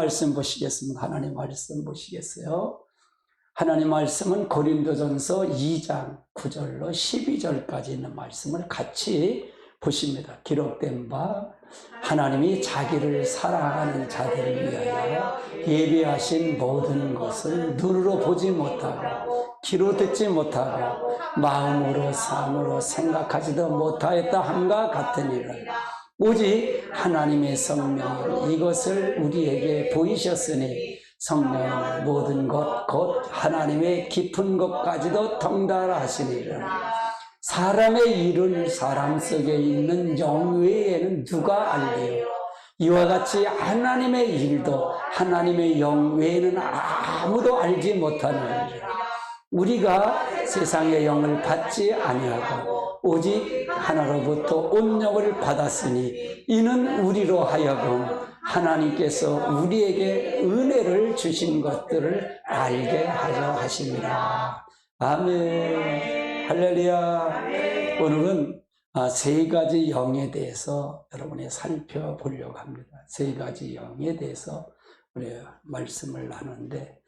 말씀 보시겠습니다. 하나님 말씀 보시겠어요? 하나님 말씀은 고린도전서 2장 9절로 12절까지 있는 말씀을 같이 보십니다. 기록된 바 하나님이 자기를 사랑하는 자들을 위하여 예비하신 모든 것을 눈으로 보지 못하고 귀로 듣지 못하고 마음으로 삶으로 생각하지도 못하였다 함과 같으니라. 오직 하나님의 성령이 이것을 우리에게 보이셨으니 성령은 모든 것 곧 하나님의 깊은 것까지도 통달하시니라. 사람의 일을 사람 속에 있는 영 외에는 누가 알리요? 이와 같이 하나님의 일도 하나님의 영 외에는 아무도 알지 못하느니라. 우리가 세상의 영을 받지 아니하고 오직 하나로부터 온 영을 받았으니 이는 우리로 하여금 하나님께서 우리에게 은혜를 주신 것들을 알게 하려 하심이라. 아멘. 할렐루야. 오늘은 세 가지 영에 대해서 여러분이 살펴보려고 합니다. 세 가지 영에 대해서 우리 말씀을 나누는데,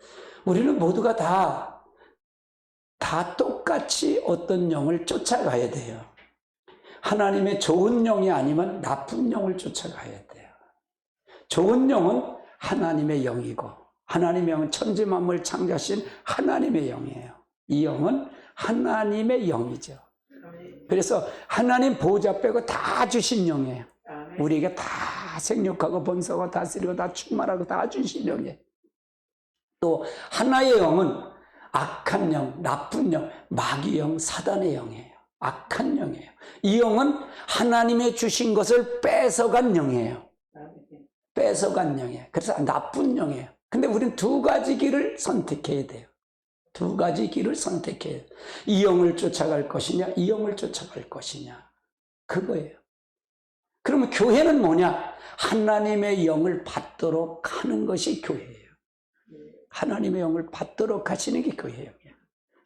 우리는 모두가 다 똑같이 어떤 영을 쫓아가야 돼요. 하나님의 좋은 영이 아니면 나쁜 영을 쫓아가야 돼요. 좋은 영은 하나님의 영이고, 하나님의 영은 천지만물 창조하신 하나님의 영이에요. 이 영은 하나님의 영이죠. 그래서 하나님 보호자 빼고 다 주신 영이에요. 우리에게 다 생육하고 번성하고 다스리고 다 충만하고 다 주신 영이에요. 또 하나의 영은 악한 영, 나쁜 영, 마귀 영, 사단의 영이에요. 악한 영이에요. 이 영은 하나님의 주신 것을 뺏어간 영이에요. 뺏어간 영이에요. 그래서 나쁜 영이에요. 근데 우리는 두 가지 길을 선택해야 돼요. 두 가지 길을 선택해요. 이 영을 쫓아갈 것이냐, 이 영을 쫓아갈 것이냐. 그거예요. 그러면 교회는 뭐냐? 하나님의 영을 받도록 하는 것이 교회예요. 하나님의 영을 받도록 하시는 게 교회예요.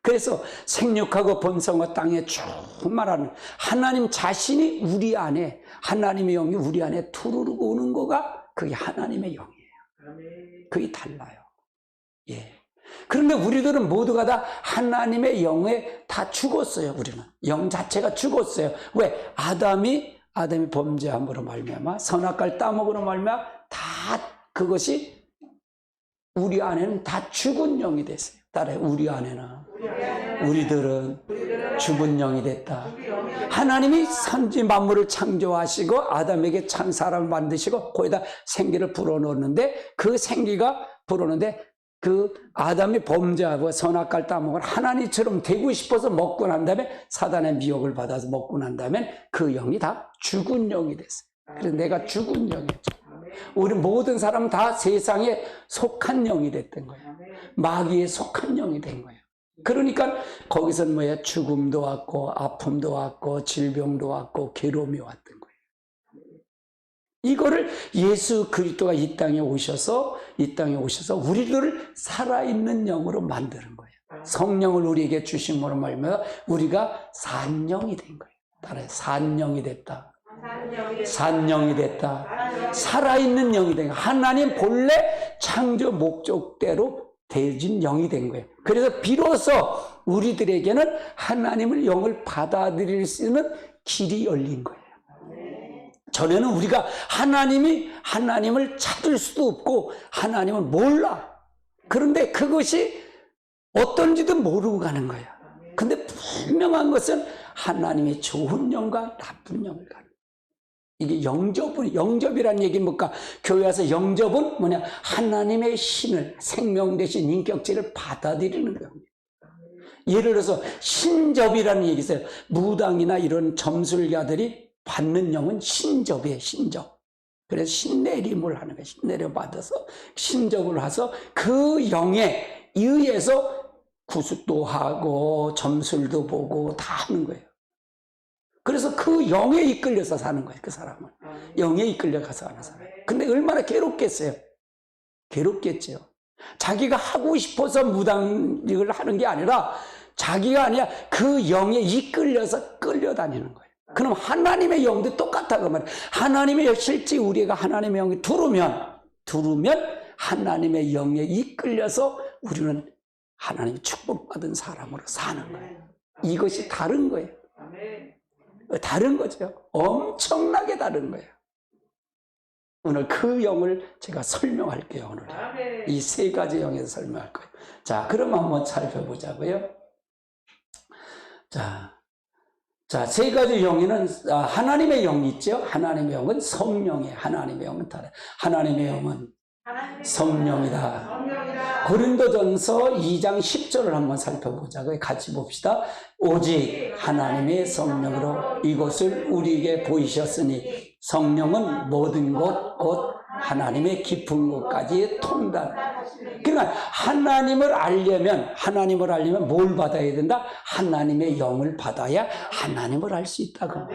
그래서 생육하고 번성하고 땅에 충만하는 하나님 자신이 우리 안에, 하나님의 영이 우리 안에 투르르고 오는 거가 그게 하나님의 영이에요. 그게 달라요. 예. 그런데 우리들은 모두가 다 하나님의 영에 다 죽었어요. 우리는 영 자체가 죽었어요. 왜? 아담이 범죄함으로 말미암아 선악과를 따먹으로 말미암아 다 그것이 우리 안에는 다 죽은 영이 됐어요. 따라해, 우리 안에는, 우리들은 죽은 영이 됐다. 하나님이 선지 만물을 창조하시고 아담에게 참 사람을 만드시고 거기다 생기를 불어넣었는데, 그 생기가 불어넣는데 그 아담이 범죄하고 선악과를 따먹은 하나님처럼 되고 싶어서 먹고 난 다음에 사단의 미혹을 받아서 먹고 난 다음에 그 영이 다 죽은 영이 됐어요. 그래서 내가 죽은 영이었죠. 우리 모든 사람은 다 세상에 속한 영이 됐던 거예요. 마귀에 속한 영이 된 거예요. 그러니까 거기서는 뭐야? 죽음도 왔고 아픔도 왔고 질병도 왔고 괴로움이 왔던 거예요. 이거를 예수 그리스도가 이 땅에 오셔서 우리를 살아있는 영으로 만드는 거예요. 성령을 우리에게 주심으로 말미암아 우리가 산영이 된 거예요. 따라해, 산영이 됐다. 산영이 됐다. 살아있는 영이 된 거예요. 하나님 본래 창조 목적대로 되어진 영이 된 거예요. 그래서 비로소 우리들에게는 하나님을 영을 받아들일 수 있는 길이 열린 거예요. 전에는 우리가 하나님을 찾을 수도 없고 하나님을 몰라. 그런데 그것이 어떤지도 모르고 가는 거야. 근데 분명한 것은 하나님의 좋은 영과 나쁜 영을 가는 거야. 이게 영접이라는 얘기는 뭘까? 교회 와서 영접은 뭐냐? 하나님의 신을, 생명 대신 인격체를 받아들이는 거예요. 예를 들어서 신접이라는 얘기 있어요. 무당이나 이런 점술가들이 받는 영은 신접이에요. 신접. 그래서 신내림을 하는 거예요. 신내림 받아서 신접을 해서 그 영에 의해서 구습도 하고 점술도 보고 다 하는 거예요. 그래서 그 영에 이끌려서 사는 거예요. 그 사람은 영에 이끌려가서 하는 사람. 근데 얼마나 괴롭겠어요. 괴롭겠죠. 자기가 하고 싶어서 무당을 하는 게 아니라 그 영에 이끌려서 끌려다니는 거예요. 그럼 하나님의 영도 똑같아 그 말이에요. 하나님의 영, 실제 우리가 하나님의 영이 두르면 하나님의 영에 이끌려서 우리는 하나님의 축복받은 사람으로 사는 거예요. 이것이 다른 거예요. 다른 거죠. 엄청나게 다른 거예요. 오늘 그 영을 제가 설명할게요. 오늘 이 세 가지 영에서 설명할 거예요. 자, 그럼 한번 살펴보자고요. 자, 세 가지 영에는 하나님의 영이 있죠. 하나님의 영은 성령이에요. 하나님의 영은 다르다. 하나님의 영은 성령이다. 고린도전서 2장 10절을 한번 살펴보자고요. 같이 봅시다. 오직 하나님의 성령으로 이것을 우리에게 보이셨으니 성령은 모든 것 곧 하나님의 깊은 곳까지 통단. 그러니까 하나님을 알려면 뭘 받아야 된다? 하나님의 영을 받아야 하나님을 알 수 있다고.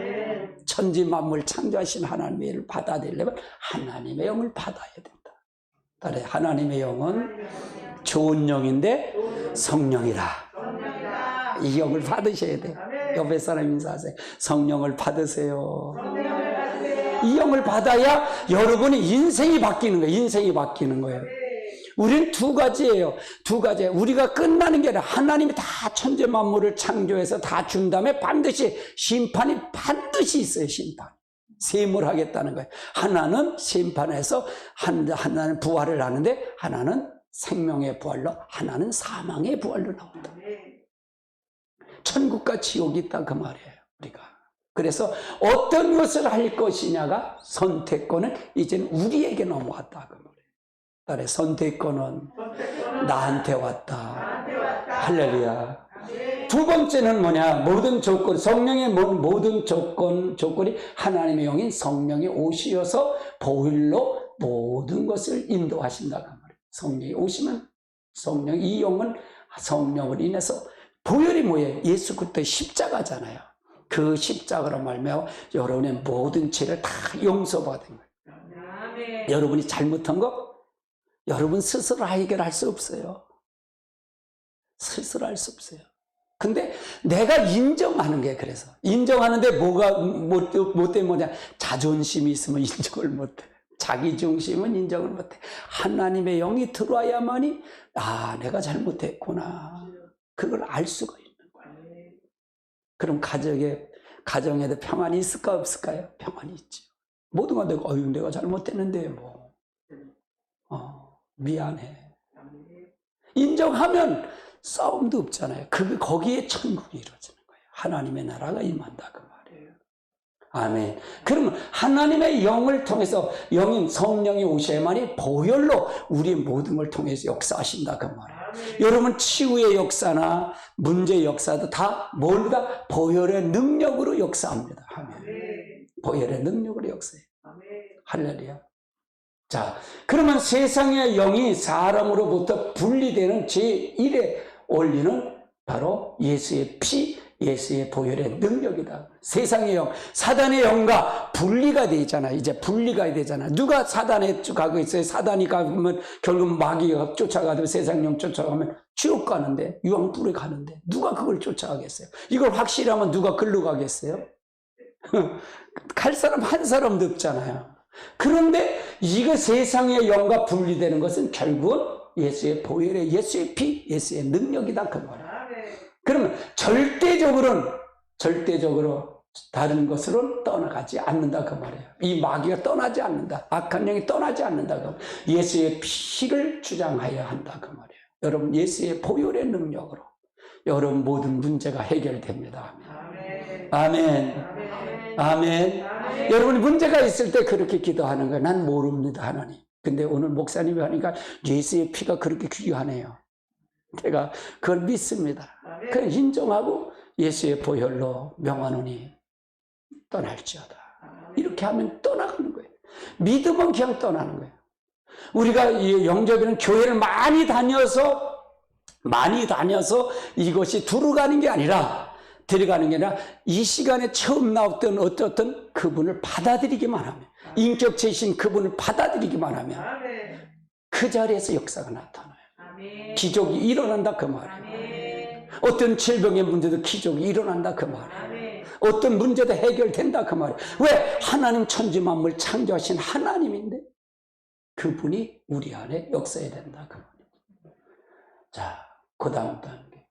천지 만물 창조하신 하나님의 영을 받아들이려면 하나님의 영을 받아야 된다. 하나님의 영은 좋은 영인데 성령이다. 이 영을 받으셔야 돼요. 옆에 사람 인사하세요. 성령을 받으세요. 이 영을 받아야 여러분의 인생이 바뀌는 거예요. 인생이 바뀌는 거예요. 우리는 두 가지예요. 두 가지. 우리가 끝나는 게 아니라 하나님이 다 천재 만물을 창조해서 다 준 다음에 반드시 심판이 반드시 있어요. 심판. 세물하겠다는 거예요. 하나는 심판해서 하나는 부활을 하는데 하나는 생명의 부활로, 하나는 사망의 부활로 나온다. 천국과 지옥이 있다 그 말이에요. 우리가. 그래서 어떤 것을 할 것이냐가 선택권은 이제는 우리에게 넘어왔다 그 말이에요. 따라서 선택권은 나한테 왔다. 할렐루야. 두 번째는 뭐냐? 모든 조건, 성령의 모든 조건이 하나님의 영인 성령이 오시어서 보혈로 모든 것을 인도하신다 그 말이에요. 성령이 오시면 이 영은 성령을 인해서 보혈이 뭐예요? 예수 그리스도의 십자가잖아요. 그 십자가로 말미암아 여러분의 모든 죄를 다 용서받은 거예요. 여러분이 잘못한 거 여러분 스스로 해결할 수 없어요. 스스로 할 수 없어요. 근데 내가 인정하는 게 그래서 인정하는데 뭐가 뭐 때문에 자존심이 있으면 인정을 못해. 자기 중심은 인정을 못해. 하나님의 영이 들어와야만이 내가 잘못했구나. 그걸 알 수가 있는 거예요. 그럼 가정에도 평안이 있을까 없을까요? 평안이 있죠. 모두가 내가 잘못했는데 미안해. 인정하면 싸움도 없잖아요. 거기에 천국이 이루어지는 거예요. 하나님의 나라가 임한다 그 말이에요. 아멘. 그러면 하나님의 영을 통해서 영인 성령이 오셔야만이 보혈로 우리의 모든 걸 통해서 역사하신다 그 말이에요. 여러분 치유의 역사나 문제의 역사도 다 뭘다? 보혈의 능력으로 역사합니다. 아멘. 보혈의 능력으로 역사해요. 할렐루야. 자, 그러면 세상의 영이 사람으로부터 분리되는 제1의 원리는 바로 예수의 피, 예수의 보혈의 능력이다. 세상의 영, 사단의 영과 분리가 되잖아요. 이제 분리가 되잖아요. 누가 사단에 가고 있어요? 사단이 가면 결국 마귀가 쫓아가도 세상 영 쫓아가면 지옥 가는데, 유황불에 가는데 누가 그걸 쫓아가겠어요? 이걸 확실하면 누가 글로 가겠어요? 갈 사람 한 사람도 없잖아요. 그런데 이거 세상의 영과 분리되는 것은 결국은 예수의 보혈의 예수의 피, 예수의 능력이다 그 말이에요. 그러면 절대적으로 다른 것으로 떠나가지 않는다 그 말이에요. 이 마귀가 떠나지 않는다. 악한 영이 떠나지 않는다. 그 예수의 피를 주장해야 한다 그 말이에요. 여러분 예수의 보혈의 능력으로 여러분 모든 문제가 해결됩니다. 아멘. 아멘. 아멘. 아멘. 여러분이 문제가 있을 때 그렇게 기도하는 거예요. 난 모릅니다 하나님. 근데 오늘 목사님이 하니까 예수의 피가 그렇게 귀하네요. 제가 그걸 믿습니다. 그걸 인정하고 예수의 보혈로 명하노니 떠날지어다. 이렇게 하면 떠나가는 거예요. 믿으면 그냥 떠나는 거예요. 우리가 영접에는 교회를 많이 다녀서 이것이 들어가는 게 아니라 이 시간에 처음 나왔던 어떻든 그분을 받아들이기만 하면, 인격체이신 그분을 받아들이기만 하면 그 자리에서 역사가 나타나요. 기적이 일어난다 그 말이에요. 어떤 질병의 문제도 기적이 일어난다 그 말이에요. 어떤 문제도 해결된다 그 말이에요. 왜? 하나님 천지 만물 창조하신 하나님인데 그분이 우리 안에 역사해야 된다. 자, 그 다음 단계.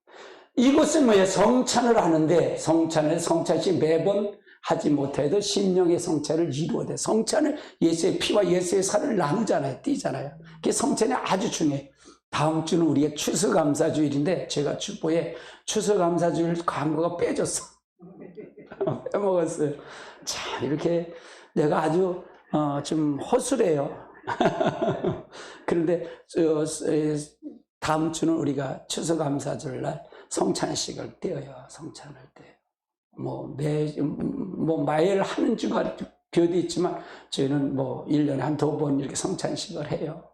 이것은 뭐예요? 성찬을 하는데, 성찬식 매번 하지 못해도 심령의 성찬을 이루어야 돼. 성찬을 예수의 피와 예수의 살을 나누잖아요. 띠잖아요. 그게 성찬이 아주 중요해요. 다음 주는 우리의 추수감사주일인데, 제가 주보에 추수감사주일 광고가 빼졌어. 빼먹었어요. 자, 이렇게 내가 아주 좀 허술해요. 그런데 다음 주는 우리가 추수감사주일날 성찬식을 떼어요. 성찬을 떼요. 매일 하는 주가 교도 있지만 저희는 1년에 한 2번 이렇게 성찬식을 해요.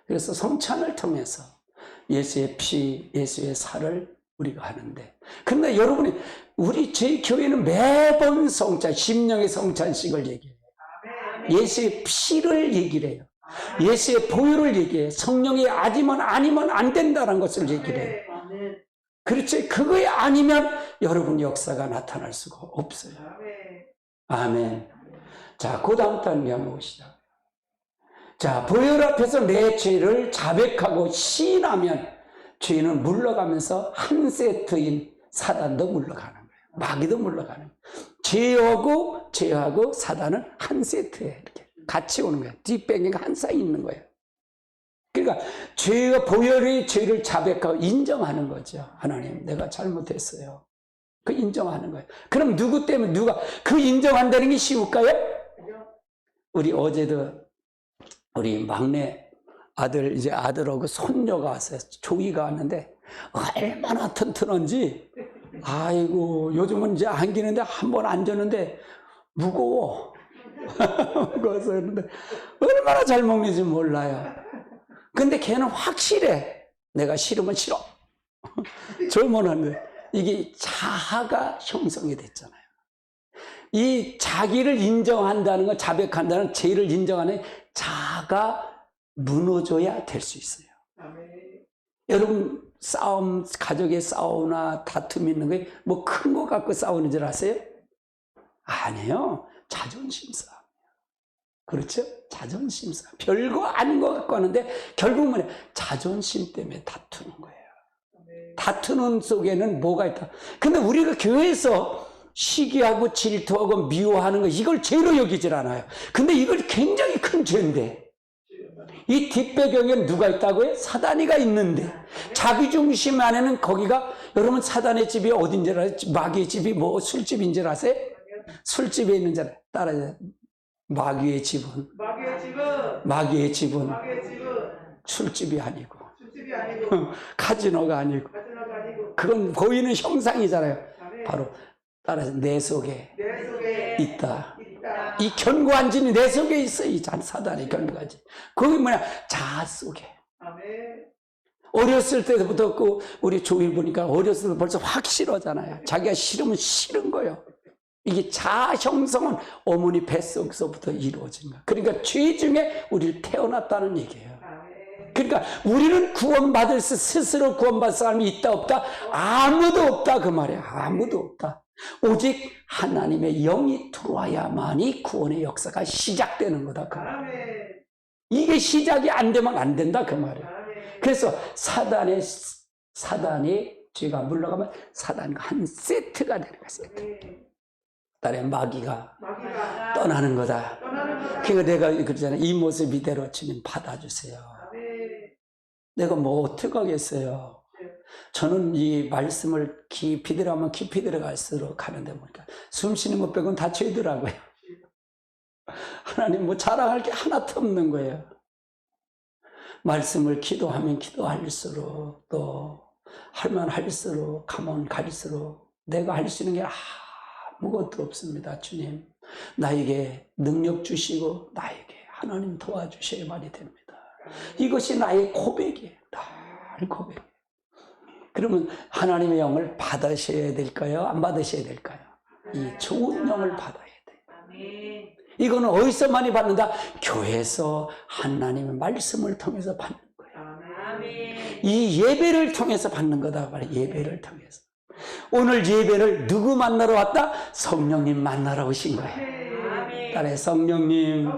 그래서 성찬을 통해서 예수의 피, 예수의 살을 우리가 하는데, 근데 여러분이 저희 교회는 매번 심령의 성찬식을 얘기해요. 예수의 피를 얘기를 해요. 예수의 보혈을 얘기해요. 성령이 아니면 안 된다는 것을 얘기를 해요. 그렇지? 그거에 아니면 여러분 역사가 나타날 수가 없어요. 아멘. 자, 그 다음 단계 한번 봅시다. 자, 보혈 앞에서 내 죄를 자백하고 시인하면 죄는 물러가면서 한 세트인 사단도 물러가는 거예요. 마귀도 물러가는 거예요. 죄하고 사단은 한 세트에 이렇게 같이 오는 거예요. 뒷배경이 한 사이 있는 거예요. 그러니까 보혈의 죄를 자백하고 인정하는 거죠. 하나님, 내가 잘못했어요. 그 인정하는 거예요. 그럼 누구 때문에 그 인정한다는 게 쉬울까요? 우리 어제도 우리 막내 아들, 이제 아들하고 손녀가 왔어요. 조이가 왔는데 얼마나 튼튼한지, 아이고, 요즘은 이제 안기는데 한 번 앉았는데 무거워. 무거워서 그런데 얼마나 잘 먹는지 몰라요. 근데 걔는 확실해. 내가 싫으면 싫어. 저만한데 이게 자아가 형성이 됐잖아요. 이 자기를 인정한다는 건, 자백한다는, 죄를 인정하는 자아가 무너져야 될 수 있어요. 여러분 가족의 싸움이나 다툼이 있는 게 큰 거 갖고 싸우는 줄 아세요? 아니에요. 자존심 싸움. 그렇죠? 자존심 싸움. 별거 아닌 것 같고 하는데 결국은 자존심 때문에 다투는 거예요. 다투는 속에는 뭐가 있다. 근데 우리가 교회에서 시기하고 질투하고 미워하는 거, 이걸 죄로 여기질 않아요. 근데 이걸 굉장히 큰 죄인데, 이 뒷배경에는 누가 있다고요? 사단이가 있는데, 자기 중심 안에는 거기가, 여러분 사단의 집이 어딘지 알아요? 마귀의 집이 술집인 줄 아세요? 술집에 있는 줄 알아요? 따라해요. 마귀의 집은 술집이 아니고 카지노가 아니고, 그건 보이는 형상이잖아요. 바로 따라서 내 속에 있다. 이 견고한 진이 내 속에 있어. 이 사단의 견고한 진. 그게 뭐냐? 자아 속에. 어렸을 때부터 우리 조일 보니까 어렸을 때 벌써 확 싫어잖아요. 자기가 싫으면 싫은 거예요. 이게 자아 형성은 어머니 뱃속에서부터 이루어진 거야. 그러니까 죄 중에 우리를 태어났다는 얘기예요. 그러니까 우리는 스스로 구원받을 사람이 있다 없다? 아무도 없다 그 말이야. 아무도 없다. 오직 하나님의 영이 들어와야만이 구원의 역사가 시작되는 거다 그 말이야. 이게 시작이 안 되면 안 된다 그 말이야. 그래서 사단이 죄가 물러가면 사단과 한 세트가 되는 거야. 세트. 딸의 마귀가 떠나는 거다. 그러니까 내가 그러잖아요. 이 모습 이대로 주님 받아주세요. 내가 어떻게 하겠어요. 저는 이 말씀을 깊이 들어가면 깊이 들어갈수록 가는데 보니까 숨 쉬는 것 빼고는 다 죄더라고요. 하나님 자랑할 게 하나도 없는 거예요. 말씀을 기도하면 기도할수록, 또 할만 할수록, 가면 갈수록 내가 할 수 있는 게 아무것도 없습니다. 주님, 나에게 능력 주시고 나에게 하나님 도와주셔야만이 됩니다. 이것이 나의 고백이에요. 늘 고백. 그러면 하나님의 영을 받으셔야 될까요? 안 받으셔야 될까요? 이 좋은 영을 받아야 돼요. 이거는 어디서 많이 받는다? 교회에서 하나님의 말씀을 통해서 받는 거예요. 이 예배를 통해서 받는 거다. 예배를 통해서. 오늘 예배를 누구 만나러 왔다? 성령님 만나러 오신 거예요. 딸의 성령님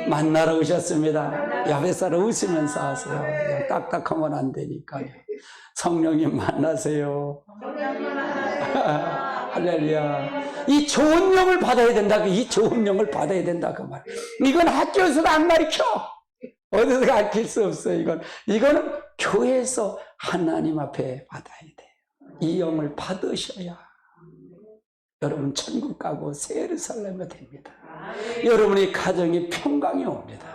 만나러 오셨습니다. 옆에 사람 웃으면서 하세요. 그냥 딱딱하면 안 되니까요. 성령님 만나세요. 할렐루야. 이 좋은 영을 받아야 된다. 이 좋은 영을 받아야 된다. 그 말. 이건 학교에서도 안 가르쳐. 어디서 가르칠 수 없어요. 이거는 교회에서 하나님 앞에 받아야 돼요. 이 영을 받으셔야 여러분 천국 가고 새 예루살렘이 됩니다. 여러분의 가정에 평강이 옵니다.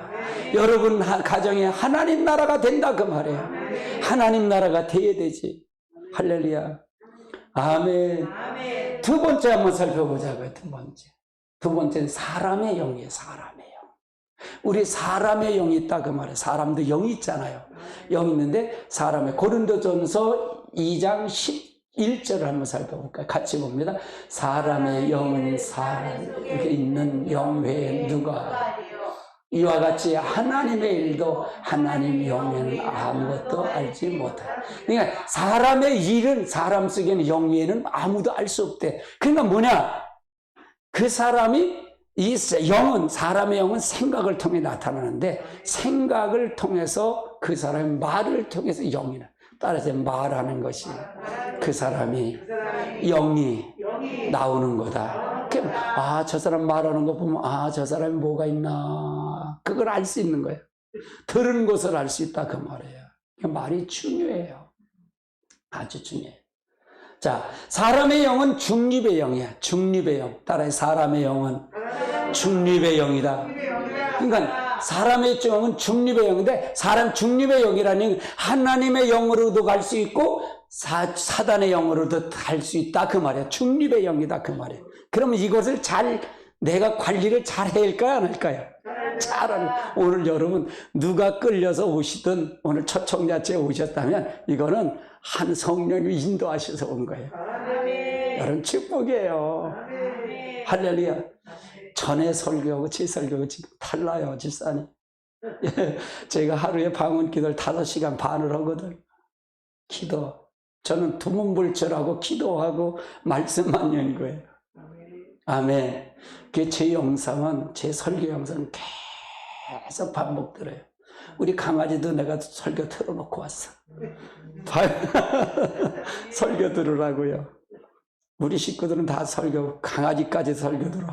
여러분 가정에 하나님 나라가 된다 그 말이에요. 하나님 나라가 돼야 되지. 할렐루야. 아멘. 두 번째 한번 살펴보자고요. 두 번째는 사람의 영이에요. 사람의 영. 우리 사람의 영이 있다 그 말이에요. 사람도 영이 있잖아요. 영이 있는데 사람의 고린도전서 2장 11절을 한번 살펴볼까요? 같이 봅니다. 사람의 영은 사람에게 있는 영 외에 누가 이와 같이 하나님의 일도 하나님 영에는 아무것도 알지 못하다. 그러니까 사람의 일은 사람 속에는 영 외에는 아무도 알 수 없대. 그러니까 뭐냐? 그 사람이 이 영은 사람의 영은 생각을 통해 나타나는데 생각을 통해서 그 사람의 말을 통해서 영이나 따라서 말하는 것이 그 사람이 영이 나오는 거다. 저 사람 말하는 거 보면 저 사람이 뭐가 있나 그걸 알 수 있는 거예요. 들은 것을 알 수 있다 그 말이에요. 말이 중요해요. 아주 중요해요. 자, 사람의 영은 중립의 영이야. 중립의 영. 따라해 사람의 영은 중립의 영이다. 그러니까 사람의 영은 중립의 영인데 사람 중립의 영이라는 하나님의 영으로도 갈 수 있고 사단의 영으로도 갈 수 있다 그 말이야. 중립의 영이다 그 말이야. 그러면 이것을 내가 관리를 잘 해야 할까요? 안 할까요? 오늘 여러분 누가 끌려서 오시든 오늘 첫 청자체에 오셨다면 이거는 한 성령이 인도하셔서 온 거예요. 여러분 축복이에요. 할렐루야. 전에 설교하고 제 설교하고 지금 달라요, 집사님. 제가 하루에 방언 기도를 5시간 반을 하거든. 기도. 저는 두문불철하고 기도하고 말씀만 여는 거예요. 아멘. 제 영상은, 제 설교 영상은 계속 반복들어요. 우리 강아지도 내가 설교 틀어놓고 왔어. 설교 들으라고요. 우리 식구들은 다 설교, 강아지까지 설교 들어.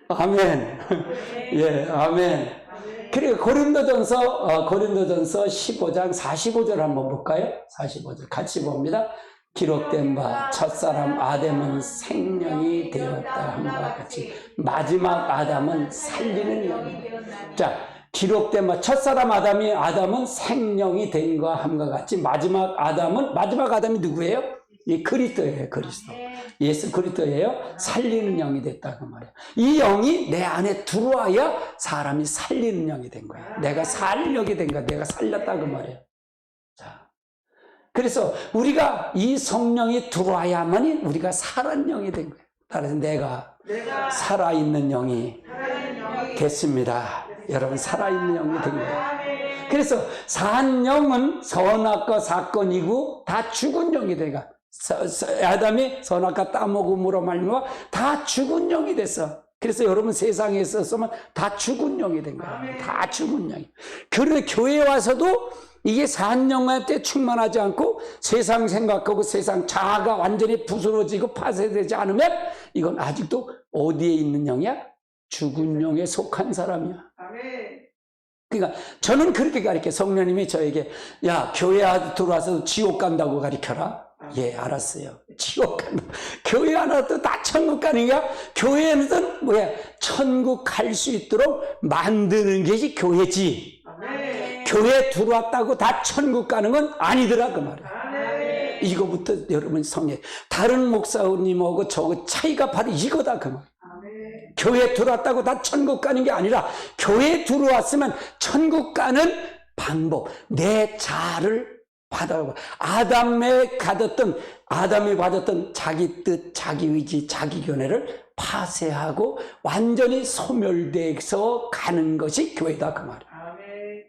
아멘. 예, 아멘. 그리고 고린도전서 15장 45절 한번 볼까요? 45절 같이 봅니다. 기록된 바 첫사람 아담은 생명이 되었다 함과 같이 마지막 아담은 살리는 영이다. 자, 기록된 바 첫사람 아담은 생명이 된 것 함과 같이 마지막 아담이 누구예요? 이 그리스도예요. 그리스도. 예수 그리스도예요. 살리는 영이 됐다 그 말이에요. 이 영이 내 안에 들어와야 사람이 살리는 영이 된 거야. 내가 살려게 된 거야. 내가 살렸다 그 말이에요. 자, 그래서 우리가 이 성령이 들어와야만이 우리가 살아있는 영이 된 거예요. 따라서 내가 살아있는 영이 됐습니다. 여러분 살아있는 영이 된 거예요. 그래서 산 영은 선악과 사건이고 다 죽은 영이 돼가. 아담이 선악과 따먹음으로 말미암아 다 죽은 영이 됐어. 그래서 여러분 세상에 있었으면 다 죽은 영이 된 거야. 다 죽은 영이. 그런데 교회에 와서도 이게 산영한테 충만하지 않고 세상 생각하고 세상 자아가 완전히 부스러지고 파쇄되지 않으면 이건 아직도 어디에 있는 영이야? 죽은 영에 속한 사람이야. 그러니까 저는 그렇게 가르쳐요. 성령님이 저에게 야 교회 들어와서 지옥 간다고 가르쳐라. 예, 알았어요. 지옥 간다. 교회 하나 또 다 천국 가는 거야? 교회는 뭐야? 천국 갈 수 있도록 만드는 것이 교회지. 교회 들어왔다고 다 천국 가는 건 아니더라 그 말이야. 이거부터 여러분 성에 다른 목사님하고 저 차이가 바로 이거다 그 말. 교회 들어왔다고 다 천국 가는 게 아니라 교회 들어왔으면 천국 가는 방법, 내 자아를 받아보고 아담이 받았던 자기 뜻, 자기 의지, 자기 견해를 파쇄하고 완전히 소멸돼서 가는 것이 교회다 그 말이야.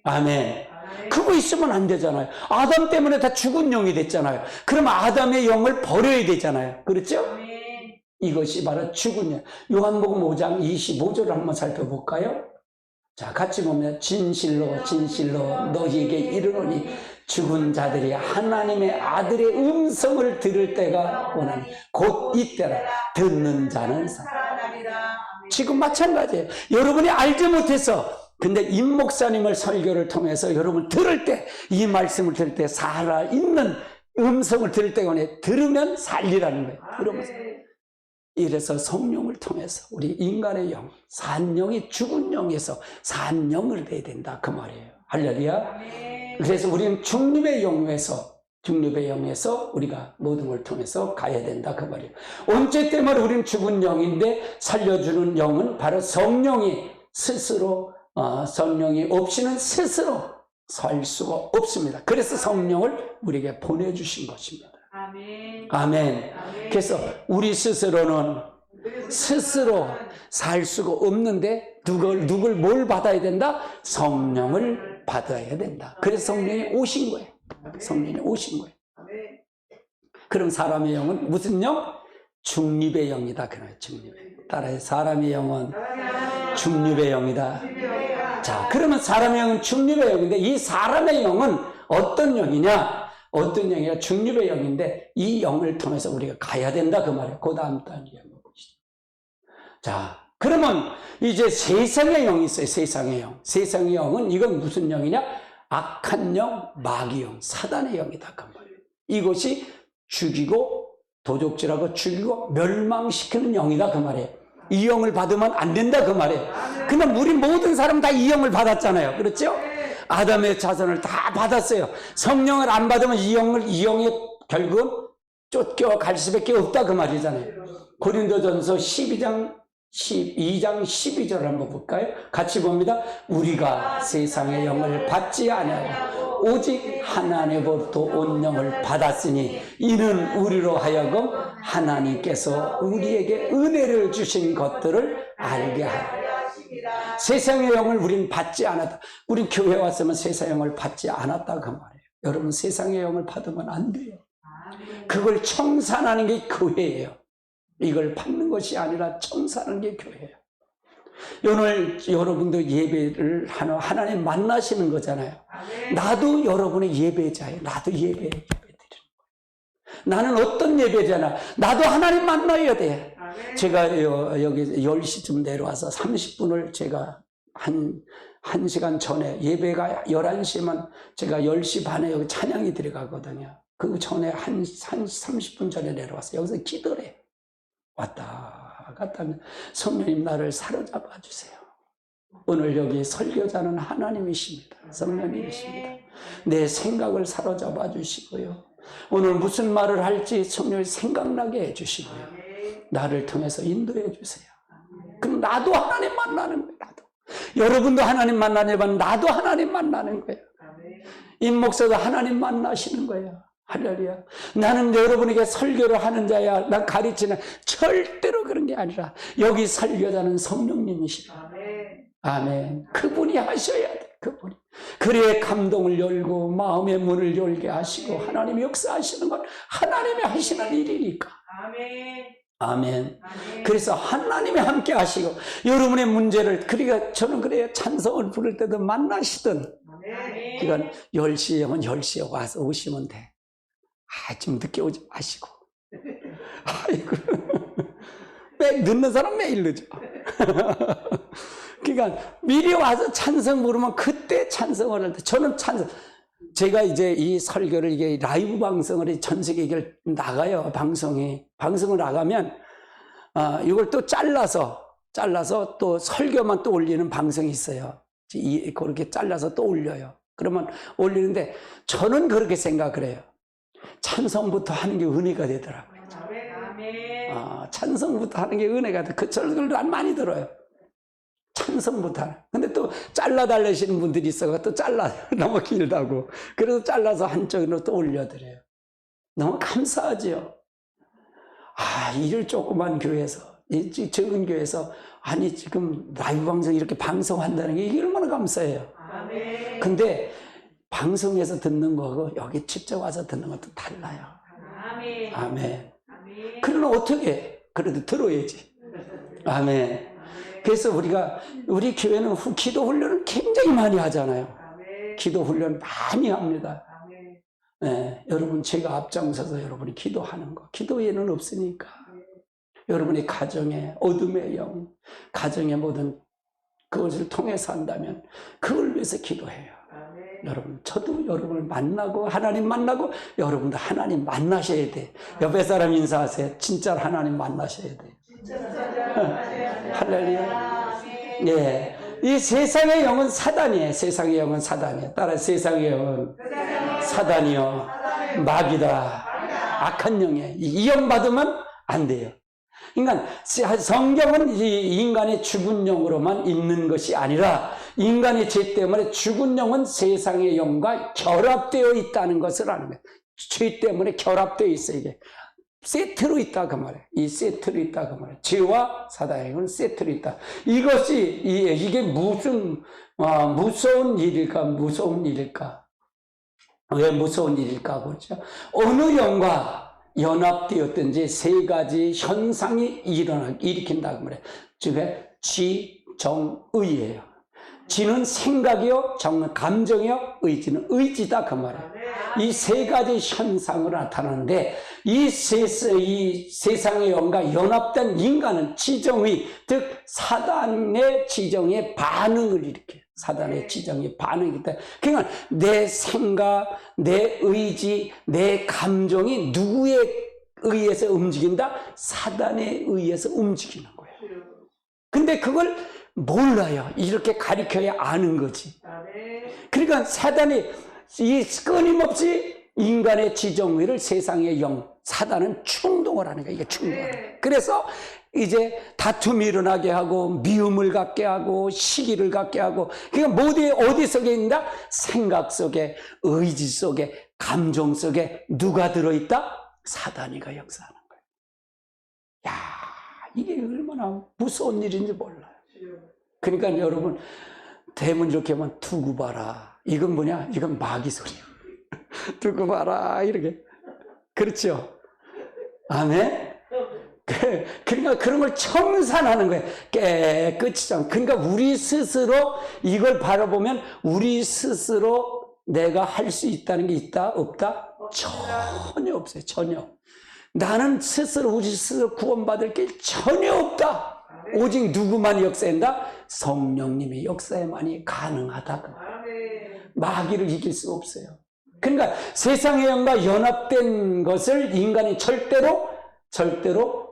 아멘. 그거 있으면 안 되잖아요. 아담 때문에 다 죽은 영이 됐잖아요. 그럼 아담의 영을 버려야 되잖아요. 그렇죠? 이것이 바로 죽은 영. 요한복음 5장 25절을 한번 살펴볼까요? 자, 같이 보면 진실로 진실로 너희에게 이르노니 죽은 자들이 하나님의 아들의 음성을 들을 때가 오나니 곧 이때라. 듣는 자는 살아나리라. 지금 마찬가지예요. 여러분이 알지 못해서, 근데 임 목사님을 설교를 통해서 여러분 들을 때, 이 말씀을 들을 때 살아있는 음성을 들을 때가 오니 들으면 살리라는 거예요. 들으면서. 이래서 성령을 통해서 우리 인간의 영, 산영이 죽은 영에서 산영을 내야 된다 그 말이에요. 할렐루야. 그래서 우리는 중립의 영에서 우리가 모든 걸 통해서 가야 된다 그 말이에요. 언제 때문에 우리는 죽은 영인데 살려주는 영은 바로 성령이 스스로, 성령이 없이는 스스로 살 수가 없습니다. 그래서 성령을 우리에게 보내주신 것입니다. 아멘. 아멘. 그래서 우리 스스로는 스스로 살 수가 없는데 누굴 뭘 받아야 된다? 성령을 받아야 된다. 그래서 성령이 오신 거예요. 성령이 오신 거예요. 그럼 사람의 영은 무슨 영? 중립의 영이다. 그래요. 중립의. 따라해. 사람의 영은 중립의 영이다. 자, 그러면 사람의 영은 중립의 영인데 이 사람의 영은 어떤 영이냐? 어떤 영이냐? 중립의 영인데 이 영을 통해서 우리가 가야 된다 그 말이에요. 그 다음 단계 한번 보시죠. 자, 그러면 이제 세상의 영이 있어요. 세상의 영. 세상의 영은 이건 무슨 영이냐? 악한 영, 마귀 영, 사단의 영이다 그 말이에요. 이것이 죽이고 도적질하고 죽이고 멸망시키는 영이다 그 말이에요. 이 영을 받으면 안 된다 그 말이에요. 그럼 우리 모든 사람 다 이 영을 받았잖아요. 그렇죠? 아담의 자손을 다 받았어요. 성령을 안 받으면 이 영의 결국은 쫓겨갈 수밖에 없다 그 말이잖아요. 고린도전서 12장 12절을 한번 볼까요? 같이 봅니다. 우리가 세상의 영을 받지 아니하고 오직 하나님으로부터 온 영을 받았으니 이는 우리로 하여금 하나님께서 우리에게 은혜를 주신 것들을 알게 하라. 세상의 영을 우린 받지 않았다. 우린 교회 왔으면 세상의 영을 받지 않았다 그 말이에요. 여러분 세상의 영을 받으면 안 돼요. 그걸 청산하는 게 교회예요. 이걸 받는 것이 아니라 청산하는 게 교회예요. 오늘 여러분도 예배를 하나님 만나시는 거잖아요. 나도 여러분의 예배자예요. 나도 예배 드리는 거예요. 나는 어떤 예배자나 나도 하나님 만나야 돼. 제가 여기 10시쯤 내려와서 30분을 제가 한 시간 전에 예배가 11시면 제가 10시 반에 여기 찬양이 들어가거든요. 그 전에 한 30분 전에 내려와서 여기서 기도를 해요. 왔다 갔다 하면 성령님 나를 사로잡아 주세요. 오늘 여기 설교자는 하나님이십니다. 성령님이십니다. 내 생각을 사로잡아 주시고요. 오늘 무슨 말을 할지 성령이 생각나게 해주시고요. 나를 통해서 인도해 주세요. 그럼 나도 하나님 만나는 거예요. 나도. 여러분도 하나님 만나려면 나도 하나님 만나는 거예요. 임 목사도 하나님 만나시는 거예요. 할렐루야. 나는 여러분에게 설교를 하는 자야. 난 가르치는 절대로 그런 게 아니라 여기 설교자는 성령님이시다. 아멘. 그분이 하셔야 돼. 그분이. 그래야 감동을 열고 마음의 문을 열게 하시고 하나님이 역사하시는 건 하나님이 하시는 일이니까. 아멘. 아멘. 그래서 하나님이 함께 하시고 여러분의 문제를 그러니까 저는 그래요. 찬송을 부를 때도 만나시든 그러니까 10시에 오면 10시에 와서 오시면 돼. 좀 늦게 오지 마시고. 아이고. 늦는 사람 매일 늦어. 그러니까 미리 와서 찬송 부르면 그때 찬송을 할 때 저는 제가 이제 이 설교를 이게 라이브 방송을 전 세계에 나가요. 방송을 나가면 이걸 또 잘라서 또 설교만 또 올리는 방송이 있어요. 그렇게 잘라서 또 올려요. 그러면 올리는데 저는 그렇게 생각을 해요. 찬송부터 하는 게 은혜가 되더라고요. 찬송부터 하는 게 은혜가 돼. 그 설교를 많이 들어요. 찬송부터 하는. 근데 또 잘라달라시는 분들이 있어서 또 너무 길다고. 그래서 잘라서 한쪽으로 또 올려드려요. 너무 감사하지요. 이를 조그만 교회에서, 이 적은 교회에서, 아니, 지금 라이브 방송 이렇게 방송한다는 게 얼마나 감사해요. 근데 방송에서 듣는 거하고 여기 직접 와서 듣는 것도 달라요. 아멘. 그러나 어떻게 그래도 들어야지. 아멘. 그래서 우리 교회는 기도 훈련을 굉장히 많이 하잖아요. 기도 훈련 많이 합니다. 네, 여러분 제가 앞장서서 여러분이 기도하는 거, 기도 외에는 없으니까. 여러분의 가정의 어둠의 영, 가정의 모든 그것을 통해서 한다면 그걸 위해서 기도해요. 여러분, 저도 여러분을 만나고 하나님 만나고 여러분도 하나님 만나셔야 돼. 옆에 사람 인사하세요. 진짜로 하나님 만나셔야 돼. 할렐루야. 예, 이 세상의 영은 사단이에요. 세상의 영은 사단이에요. 따라 세상의 영은 사단이요, 마귀다, 악한 영이에요. 이 영 받으면 안 돼요. 그러니까 성경은 이 인간의 죽은 영으로만 있는 것이 아니라 인간의 죄 때문에 죽은 영은 세상의 영과 결합되어 있다는 것을 아는 거예요. 죄 때문에 결합되어 있어요. 이게 세트로 있다 그 말이에요. 이 세트로 있다 그 말이에요. 죄와 사단의 영은 세트로 있다. 이것이 이게 무슨 무서운 일일까? 무서운 일일까? 왜 무서운 일일까? 그렇죠? 어느 영과 연합되었든지 세 가지 현상이 일으킨다고 말해요. 즉, 지, 정, 의예요. 지는 생각이요, 정은 감정이요, 의지는 의지다 그 말이에요. 이 세 가지 현상으로 나타나는데 이 세상의 영과 연합된 인간은 지정의, 즉 사단의 지정에 반응을 일으켜요. 사단의 지정이 반응이기 때문에 그러니까 내 생각, 내 의지, 내 감정이 누구에 의해서 움직인다? 사단에 의해서 움직이는 거예요. 근데 그걸 몰라요. 이렇게 가리켜야 아는 거지. 그러니까 사단이 이 끊임없이 인간의 지정의를 세상의 영, 사단은 충동을 하는 거예요. 이게 충동을. 그래서 이제 다툼이 일어나게 하고 미움을 갖게 하고 시기를 갖게 하고 그러니까 모두 어디 속에 있는다? 생각 속에, 의지 속에, 감정 속에 누가 들어있다? 사단이가 역사하는 거예요. 야, 이게 얼마나 무서운 일인지 몰라요. 그러니까 여러분 대문 이렇게 하면 두고 봐라. 이건 뭐냐? 이건 마귀 소리야. 두고 봐라 이렇게. 그렇죠? 아멘? 그러니까 그런 걸 청산하는 거예요. 깨끗이. 그러니까 우리 스스로 이걸 바라보면 우리 스스로 내가 할 수 있다는 게 있다? 없다? 전혀 없어요. 전혀. 나는 스스로 우리 스스로 구원받을 게 전혀 없다. 오직 누구만 역사한다? 성령님의 역사에만이 가능하다. 마귀를 이길 수가 없어요. 그러니까 세상의 영과 연합된 것을 인간이 절대로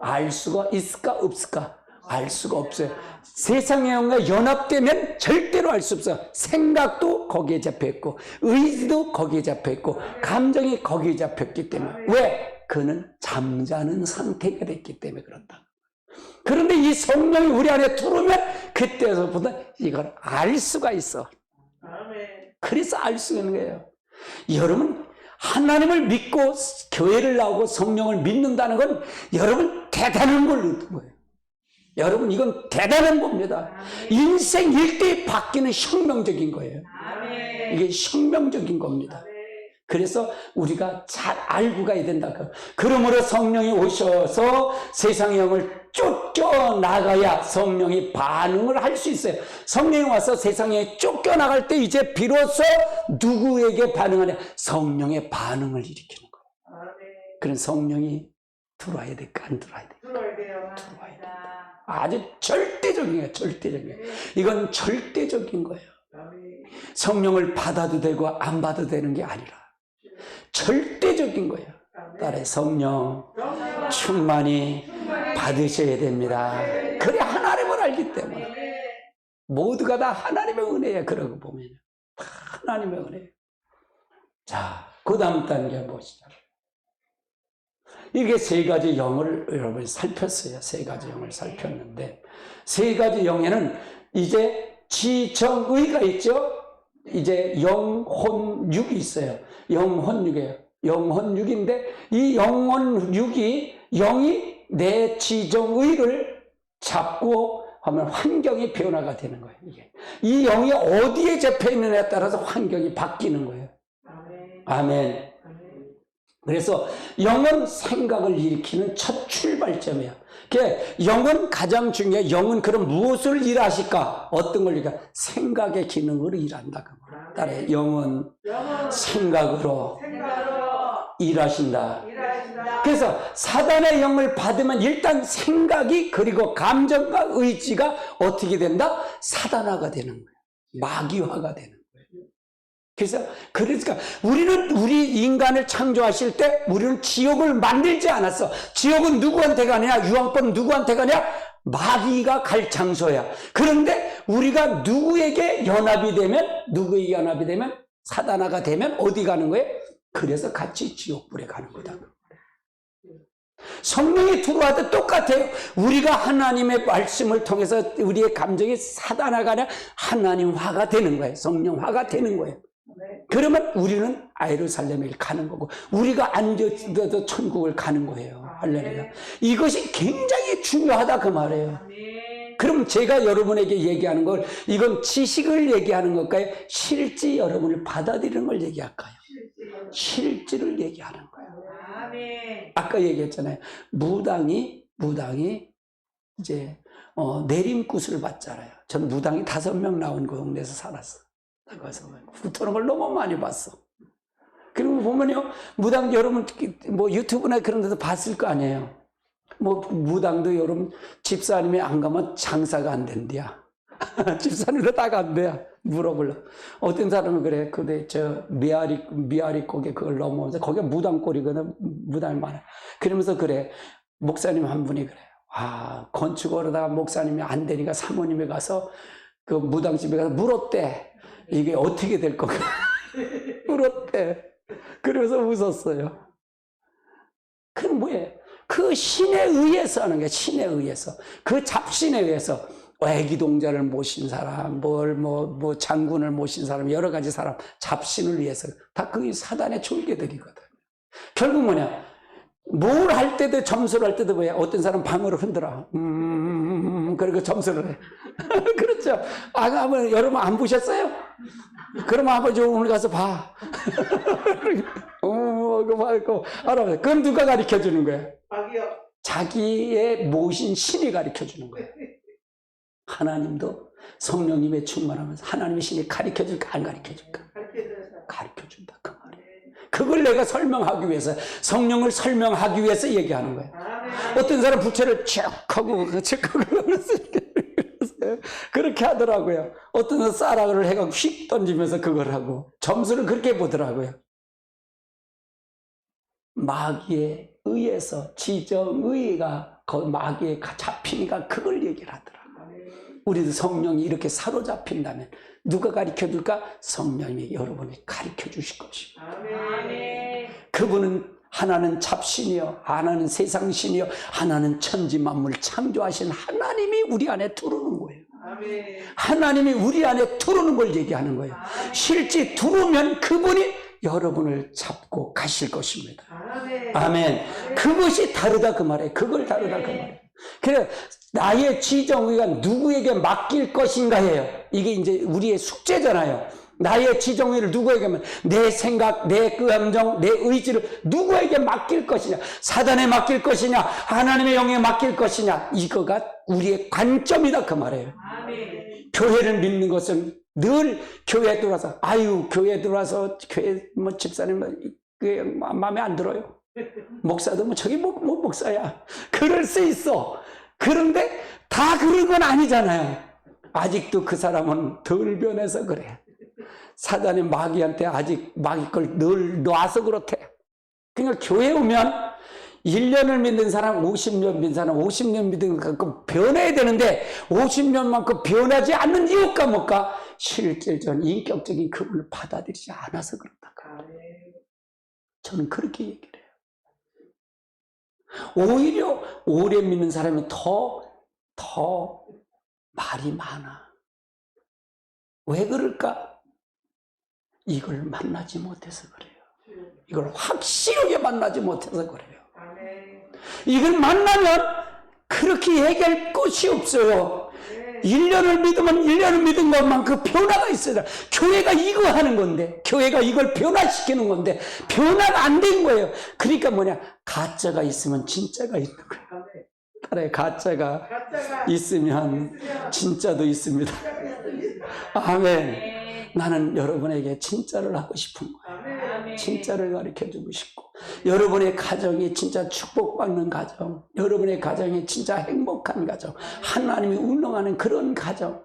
알 수가 있을까 없을까? 알 수가 없어요. 세상의 영과 연합되면 절대로 알 수 없어요. 생각도 거기에 잡혀있고 의지도 거기에 잡혀있고 감정이 거기에 잡혔기 때문에. 왜? 그는 잠자는 상태가 됐기 때문에 그렇다. 그런데 이 성령이 우리 안에 들어오면 그때서부터 이걸 알 수가 있어. 그래서 알 수 있는 거예요. 여러분 하나님을 믿고 교회를 나오고 성령을 믿는다는 건 여러분 대단한 걸 얻는 거예요. 여러분 이건 대단한 겁니다. 인생 일대에 바뀌는 혁명적인 거예요. 이게 혁명적인 겁니다. 그래서 우리가 잘 알고 가야 된다. 그러므로 성령이 오셔서 세상의 영을 쫓겨나가야 성령이 반응을 할 수 있어요. 성령이 와서 세상에 쫓겨나갈 때 이제 비로소 누구에게 반응하냐? 성령의 반응을 일으키는 거예요. 그런 성령이 들어와야 될까? 안 들어와야 될까? 들어와야 돼요. 들어와야 된다. 아주 절대적인 거예요. 절대적인 거예요. 이건 절대적인 거예요. 성령을 받아도 되고 안 받아도 되는 게 아니라 절대적인 거예요. 따라 성령 충만히 받으셔야 됩니다. 그래 하나님을 알기 때문에 모두가 다 하나님의 은혜예요. 그러고 보면 다 하나님의 은혜예요. 자, 그 다음 단계 보시죠. 이게 세 가지 영을 여러분이 살폈어요. 세 가지 영을 살폈는데 세 가지 영에는 이제 지정의가 있죠. 이제 영혼육이 있어요. 영혼육이에요. 영혼육인데 이 영혼육이 영이 내 지정의를 잡고 하면 환경이 변화가 되는 거예요. 이게. 이 영이 어디에 잡혀 있느냐에 따라서 환경이 바뀌는 거예요. 아멘. 그래서 영은 생각을 일으키는 첫 출발점이에요. 영은 가장 중요해. 영은 그럼 무엇을 일하실까? 어떤 걸 일할까? 생각의 기능으로 일한다. 따라해. 영은 생각으로 일하신다. 그래서 사단의 영을 받으면 일단 생각이 그리고 감정과 의지가 어떻게 된다? 사단화가 되는 거예요. 마귀화가 되는 거예요. 그러니까 우리는 우리 인간을 창조하실 때 우리는 지옥을 만들지 않았어. 지옥은 누구한테 가냐? 유황불은 누구한테 가냐? 마귀가 갈 장소야. 그런데 우리가 누구에게 연합이 되면 사단화가 되면 어디 가는 거예요? 그래서 같이 지옥불에 가는 거다. 성령이 들어와도 똑같아요. 우리가 하나님의 말씀을 통해서 우리의 감정이 사단화가 아니라 하나님화가 되는 거예요. 성령화가 되는 거예요. 그러면 우리는 예루살렘에 가는 거고 우리가 앉아도 천국을 가는 거예요. 할렐루야. 이것이 굉장히 중요하다 그 말이에요. 그럼 제가 여러분에게 얘기하는 걸 이건 지식을 얘기하는 걸까요? 실제 여러분을 받아들이는 걸 얘기할까요? 실제를 얘기하는 거예요. 아까 얘기했잖아요. 무당이 이제 내림굿을 받잖아요. 전 무당이 5명 나온 그 동네에서 살았어. 나가서 그런 걸 너무 많이 봤어. 그리고 보면요, 무당 여러분 뭐 유튜브나 그런 데도 봤을 거 아니에요. 뭐 무당도 여러분 집사님이 안 가면 장사가 안 된대야. 집사님도 딱 안 돼야. 물어볼라. 어떤 사람은 그래. 근데 저 미아리 고개 그걸 넘어오면서 거기가 무당골이거든. 무당이 많아. 그러면서 그래. 목사님 한 분이 그래. 건축하려다가 목사님이 안 되니까 사모님에 가서 그 무당집에 가서 물었대. 이게 어떻게 될 건가? 물었대. 그래서 웃었어요. 그건 뭐예요? 그 신에 의해서 하는 거예요. 신에 의해서. 그 잡신에 의해서. 애기동자를 모신 사람, 장군을 모신 사람, 여러 가지 사람, 잡신을 위해서. 다 그게 사단의 졸개들이거든. 결국 뭐냐? 뭘 할 때도 점수를 할 때도 뭐야? 어떤 사람 방울을 흔들어. 그리고 점수를 해. 그렇죠. 여러분 안 보셨어요? 그러면 아버지 오늘 가서 봐. 알아. 그럼 누가 가르쳐 주는 거야? 자기의 모신 신이 가르쳐 주는 거야. 하나님도 성령님의 충만하면서 하나님의 신이 가르쳐 줄까 안 가르쳐 줄까? 가르쳐 준다 그 말이에요. 그걸 내가 설명하기 위해서 성령을 설명하기 위해서 얘기하는 거예요. 어떤 사람 부채를 쭉 하고 그렇게 하더라고요. 어떤 사람 쌀아를 해가지고 휙 던지면서 그걸 하고 점수를 그렇게 보더라고요. 마귀에 의해서 지정의가 그 마귀에 잡히니까 그걸 얘기를 하더라고요. 우리도 성령이 이렇게 사로잡힌다면 누가 가르쳐줄까? 성령이 여러분이 가르쳐주실 것이고 그분은 하나는 잡신이요 하나는 세상신이요 하나는 천지만물 창조하신 하나님이 우리 안에 들어오는 거예요. 하나님이 우리 안에 들어오는 걸 얘기하는 거예요. 실제 들어오면 그분이 여러분을 잡고 가실 것입니다. 아멘. 그것이 다르다 그 말이에요. 그걸 다르다 그 말이에요. 그래 나의 지정의가 누구에게 맡길 것인가예요. 이게 이제 우리의 숙제잖아요. 나의 지정의를 누구에게 하면 내 생각, 내 감정, 내 의지를 누구에게 맡길 것이냐? 사단에 맡길 것이냐? 하나님의 영에 맡길 것이냐? 이거가 우리의 관점이다 그 말이에요. 아멘. 교회를 믿는 것은 늘 교회에 들어와서 교회에 들어와서 교회 집사님 그게 마음에 안 들어요. 목사도 저기 목사야. 그럴 수 있어. 그런데 다 그런 건 아니잖아요. 아직도 그 사람은 덜 변해서 그래. 사단의 마귀한테 아직 마귀 걸 늘 놔서 그렇대. 그러니까 교회 오면 1년을 믿는 사람, 50년 믿는 사람, 50년 믿는 그 변해야 되는데 50년만큼 변하지 않는 이유가 뭘까? 실질적인 인격적인 그분을 받아들이지 않아서 그렇다. 저는 그렇게 얘기를 해요. 오히려 오래 믿는 사람이 더 말이 많아. 왜 그럴까? 이걸 만나지 못해서 그래요. 이걸 확실하게 만나지 못해서 그래요. 이걸 만나면 그렇게 얘기할 것이 없어요. 1년을 믿으면 1년을 믿은 것만 그 변화가 있어야 돼. 교회가 이거 하는 건데, 교회가 이걸 변화시키는 건데, 변화가 안 된 거예요. 그러니까 뭐냐, 가짜가 있으면 진짜가 있는 거예요. 따라요, 가짜가 있으면 진짜도 있습니다. 아멘. 나는 여러분에게 진짜를 하고 싶은 거예요. 진짜를 가르쳐주고 싶고, 여러분의 가정이 진짜 축복받는 가정, 여러분의 가정이 진짜 행복한 가정, 하나님이 운영하는 그런 가정,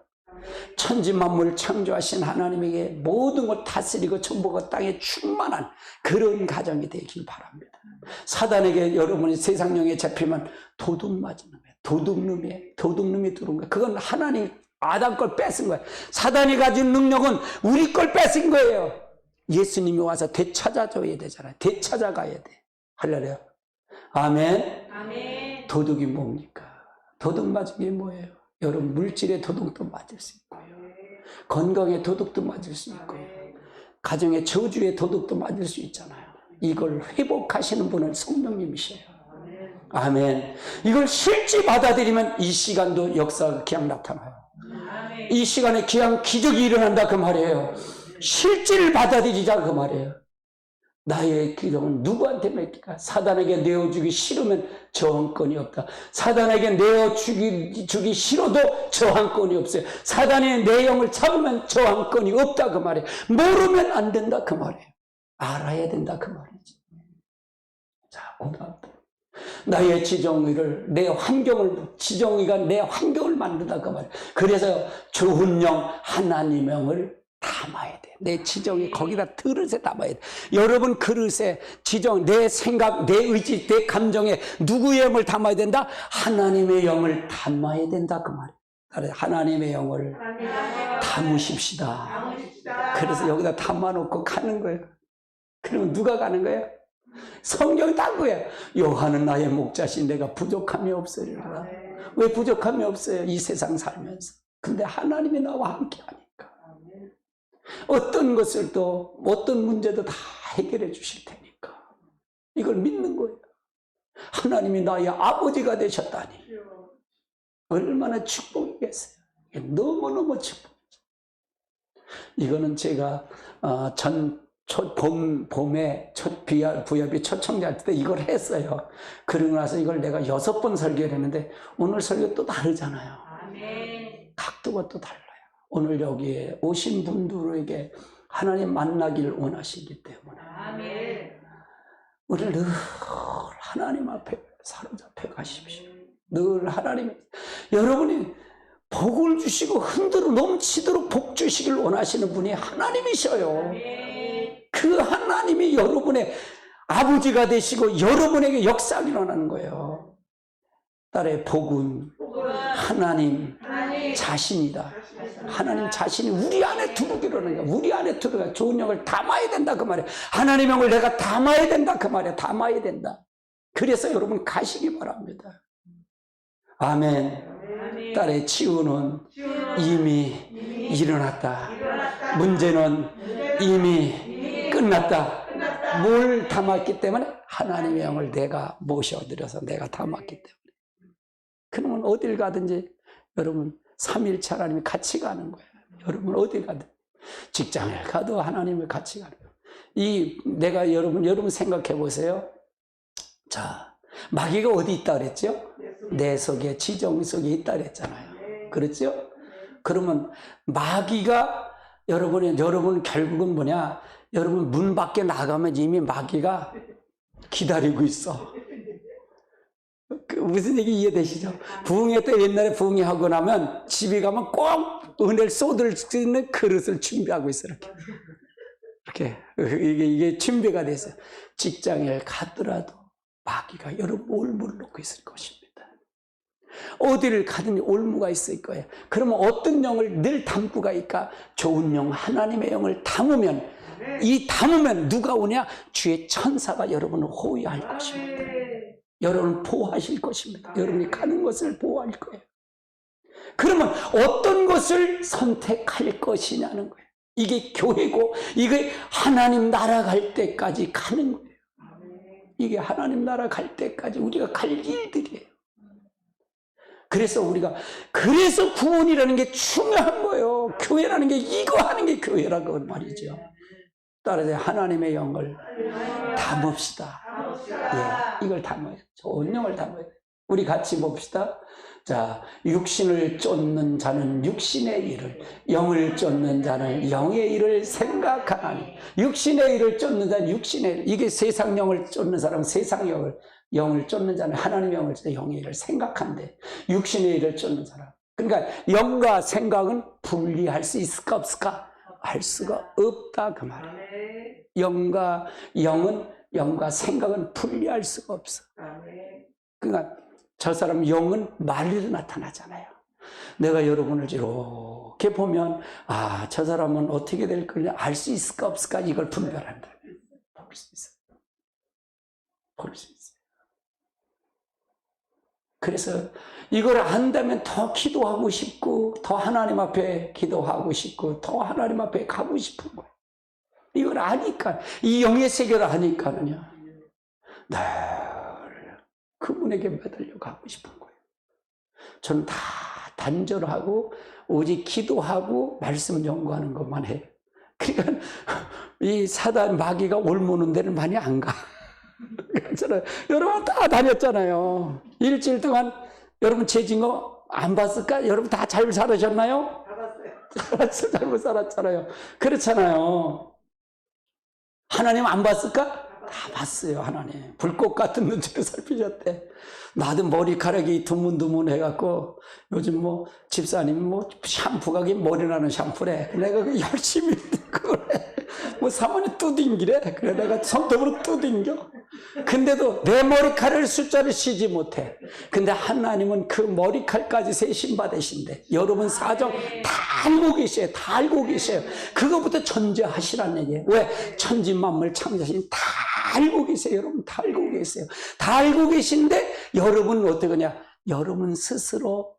천지만물 창조하신 하나님에게 모든 걸 다스리고 정복과 땅에 충만한 그런 가정이 되길 바랍니다. 사단에게 여러분이 세상령에 잡히면 도둑 맞는 거예요. 도둑놈이 들어온 거예요. 그건 하나님 아담 걸 뺏은 거예요. 사단이 가진 능력은 우리 걸 뺏은 거예요. 예수님이 와서 되찾아줘야 되잖아요. 되찾아가야 돼. 할렐루야. 아멘. 아멘. 도둑이 뭡니까? 도둑 맞은 게 뭐예요? 여러분, 물질의 도둑도 맞을 수 있고요. 건강의 도둑도 맞을 수 있고요. 가정의 저주의 도둑도 맞을 수 있잖아요. 이걸 회복하시는 분은 성령님이셔요. 아멘. 이걸 실제 받아들이면 이 시간도 역사가 그냥 나타나요. 이 시간에 귀한 기적이 일어난다 그 말이에요. 실질을 받아들이자 그 말이에요. 나의 기적은 누구한테 맡길까? 사단에게 내어주기 싫으면 저항권이 없다. 사단에게 내어주기 싫어도 저항권이 없어요. 사단의 내 영을 잡으면 저항권이 없다 그 말이에요. 모르면 안 된다 그 말이에요. 알아야 된다 그 말이지. 자, 그다음 나의 지정의를, 내 환경을, 지정의가 내 환경을 만든다 그 말이에요. 그래서 좋은 영, 하나님의 영을 담아야 돼. 내 지정이 거기다 그릇에 담아야 돼. 여러분 그릇에 지정, 내 생각, 내 의지, 내 감정에 누구의 영을 담아야 된다? 하나님의 영을 담아야 된다 그 말이에요. 하나님의 영을 담으십시다. 그래서 여기다 담아놓고 가는 거예요. 그러면 누가 가는 거예요? 성경이 딴 거예요. 요한은 나의 목자신 내가 부족함이 없으리라. 왜 부족함이 없어요? 이 세상 살면서. 근데 하나님이 나와 함께 하니까. 어떤 것을 또 어떤 문제도 다 해결해 주실 테니까. 이걸 믿는 거예요. 하나님이 나의 아버지가 되셨다니. 얼마나 축복이겠어요. 너무너무 축복이죠. 이거는 제가 봄에 첫 부협이 초청자 때 이걸 했어요. 그러고 나서 이걸 내가 6번 설교를 했는데 오늘 설교 또 다르잖아요. 아멘. 각도가 또 달라요. 오늘 여기에 오신 분들에게 하나님 만나기를 원하시기 때문에 아멘. 우리를 늘 하나님 앞에 사로잡혀 가십시오. 늘 하나님, 여러분이 복을 주시고 흔들어 넘치도록 복 주시길 원하시는 분이 하나님이셔요. 아멘. 그 하나님이 여러분의 아버지가 되시고 여러분에게 역사를 일어나는 거예요. 딸의 복은 하나님 자신이다. 하나님 자신이 우리 안에 들어오기로 우리 안에 들어가 좋은 영을 담아야 된다 그 말이에요. 하나님의 영을 내가 담아야 된다 그 말이에요. 담아야 된다. 그래서 여러분 가시기 바랍니다. 아멘. 딸의 치유는 이미 일어났다. 문제는 이미 끝났다. 뭘 담았기 때문에? 하나님의 영을 내가 모셔드려서 내가 담았기 때문에. 그러면 어딜 가든지 여러분 3일째 하나님이 같이 가는 거예요. 여러분 어디 가든 직장을 가도 하나님을 같이 가는 거예요. 내가 여러분 생각해 보세요. 자, 마귀가 어디 있다 그랬죠? 내 속에 지정 속에 있다 그랬잖아요. 그렇죠? 그러면 마귀가 여러분 결국은 뭐냐? 여러분 문 밖에 나가면 이미 마귀가 기다리고 있어. 무슨 얘기 이해되시죠? 부흥회 때 옛날에 부흥회 하고 나면 집에 가면 꼭 은혜를 쏟을 수 있는 그릇을 준비하고 있어요. 이렇게 이게 준비가 돼서 직장에 갔더라도 마귀가 여러분 올무를 놓고 있을 것입니다. 어디를 가든지 올무가 있을 거예요. 그러면 어떤 영을 늘 담고 가니까 좋은 영, 하나님의 영을 담으면 누가 오냐? 주의 천사가 여러분을 호위할 것입니다. 여러분을 보호하실 것입니다. 여러분이 가는 것을 보호할 거예요. 그러면 어떤 것을 선택할 것이냐는 거예요. 이게 교회고 이게 하나님 나라 갈 때까지 가는 거예요. 이게 하나님 나라 갈 때까지 우리가 갈 일들이에요. 그래서 구원이라는 게 중요한 거예요. 교회라는 게 이거 하는 게 교회라고 말이죠. 따라서 하나님의 영을 담읍시다. 예, 이걸 담아요. 좋은 영을 담아요. 우리 같이 봅시다. 자, 육신을 쫓는 자는 육신의 일을, 영을 쫓는 자는 영의 일을 생각하나니. 육신의 일을 쫓는 자는 육신의 일. 이게 세상 영을 쫓는 사람은 세상 영을 쫓는 자는 하나님의 영을 쫓는 영의 일을 생각한대. 육신의 일을 쫓는 사람. 그러니까 영과 생각은 분리할 수 있을까 없을까? 할 수가 없다 그 말이에요. 영과 생각은 분리할 수가 없어. 그러니까 저 사람 영은 말로 나타나잖아요. 내가 여러분을 이렇게 보면 저 사람은 어떻게 될 거냐 알 수 있을까 없을까 이걸 분별한다. 볼 수 있어요. 볼 수 있어요. 그래서 이걸 안다면 더 기도하고 싶고 더 하나님 앞에 기도하고 싶고 더 하나님 앞에 가고 싶은 거예요. 이걸 아니까 이 영의 세계를 아니까는요. 늘 그분에게 매달려 가고 싶은 거예요. 저는 다 단절하고 오직 기도하고 말씀 연구하는 것만 해요. 그러니까 이 사단 마귀가 올무는 데는 많이 안 가. 여러분 다 다녔잖아요. 일주일 동안 여러분 죄진 거 안 봤을까? 여러분 다 잘 살으셨나요? 다 봤어요. 잘못 살았잖아요. 그렇잖아요. 하나님 안 봤을까? 다 봤어요. 하나님 불꽃 같은 눈치로 살피셨대. 나도 머리카락이 두문두문 해갖고 요즘 뭐 집사님이 뭐 샴푸가 머리 나는 샴푸래. 내가 열심히 그래. 뭐 사모님 뚜딩기래. 그래 내가 손톱으로 뚜딩겨. 근데도 내 머리카락을 숫자를 쉬지 못해. 근데 하나님은 그 머리칼까지 세신 받으신대. 여러분 사정 다 알고 계셔요. 다 알고 계셔요. 그거부터 전제하시라는 얘기예요. 왜? 천지만물 창조하신 다 알고 계세요. 여러분 다 알고 계세요. 다 알고 계신데 여러분은 어떻게 하냐? 여러분 스스로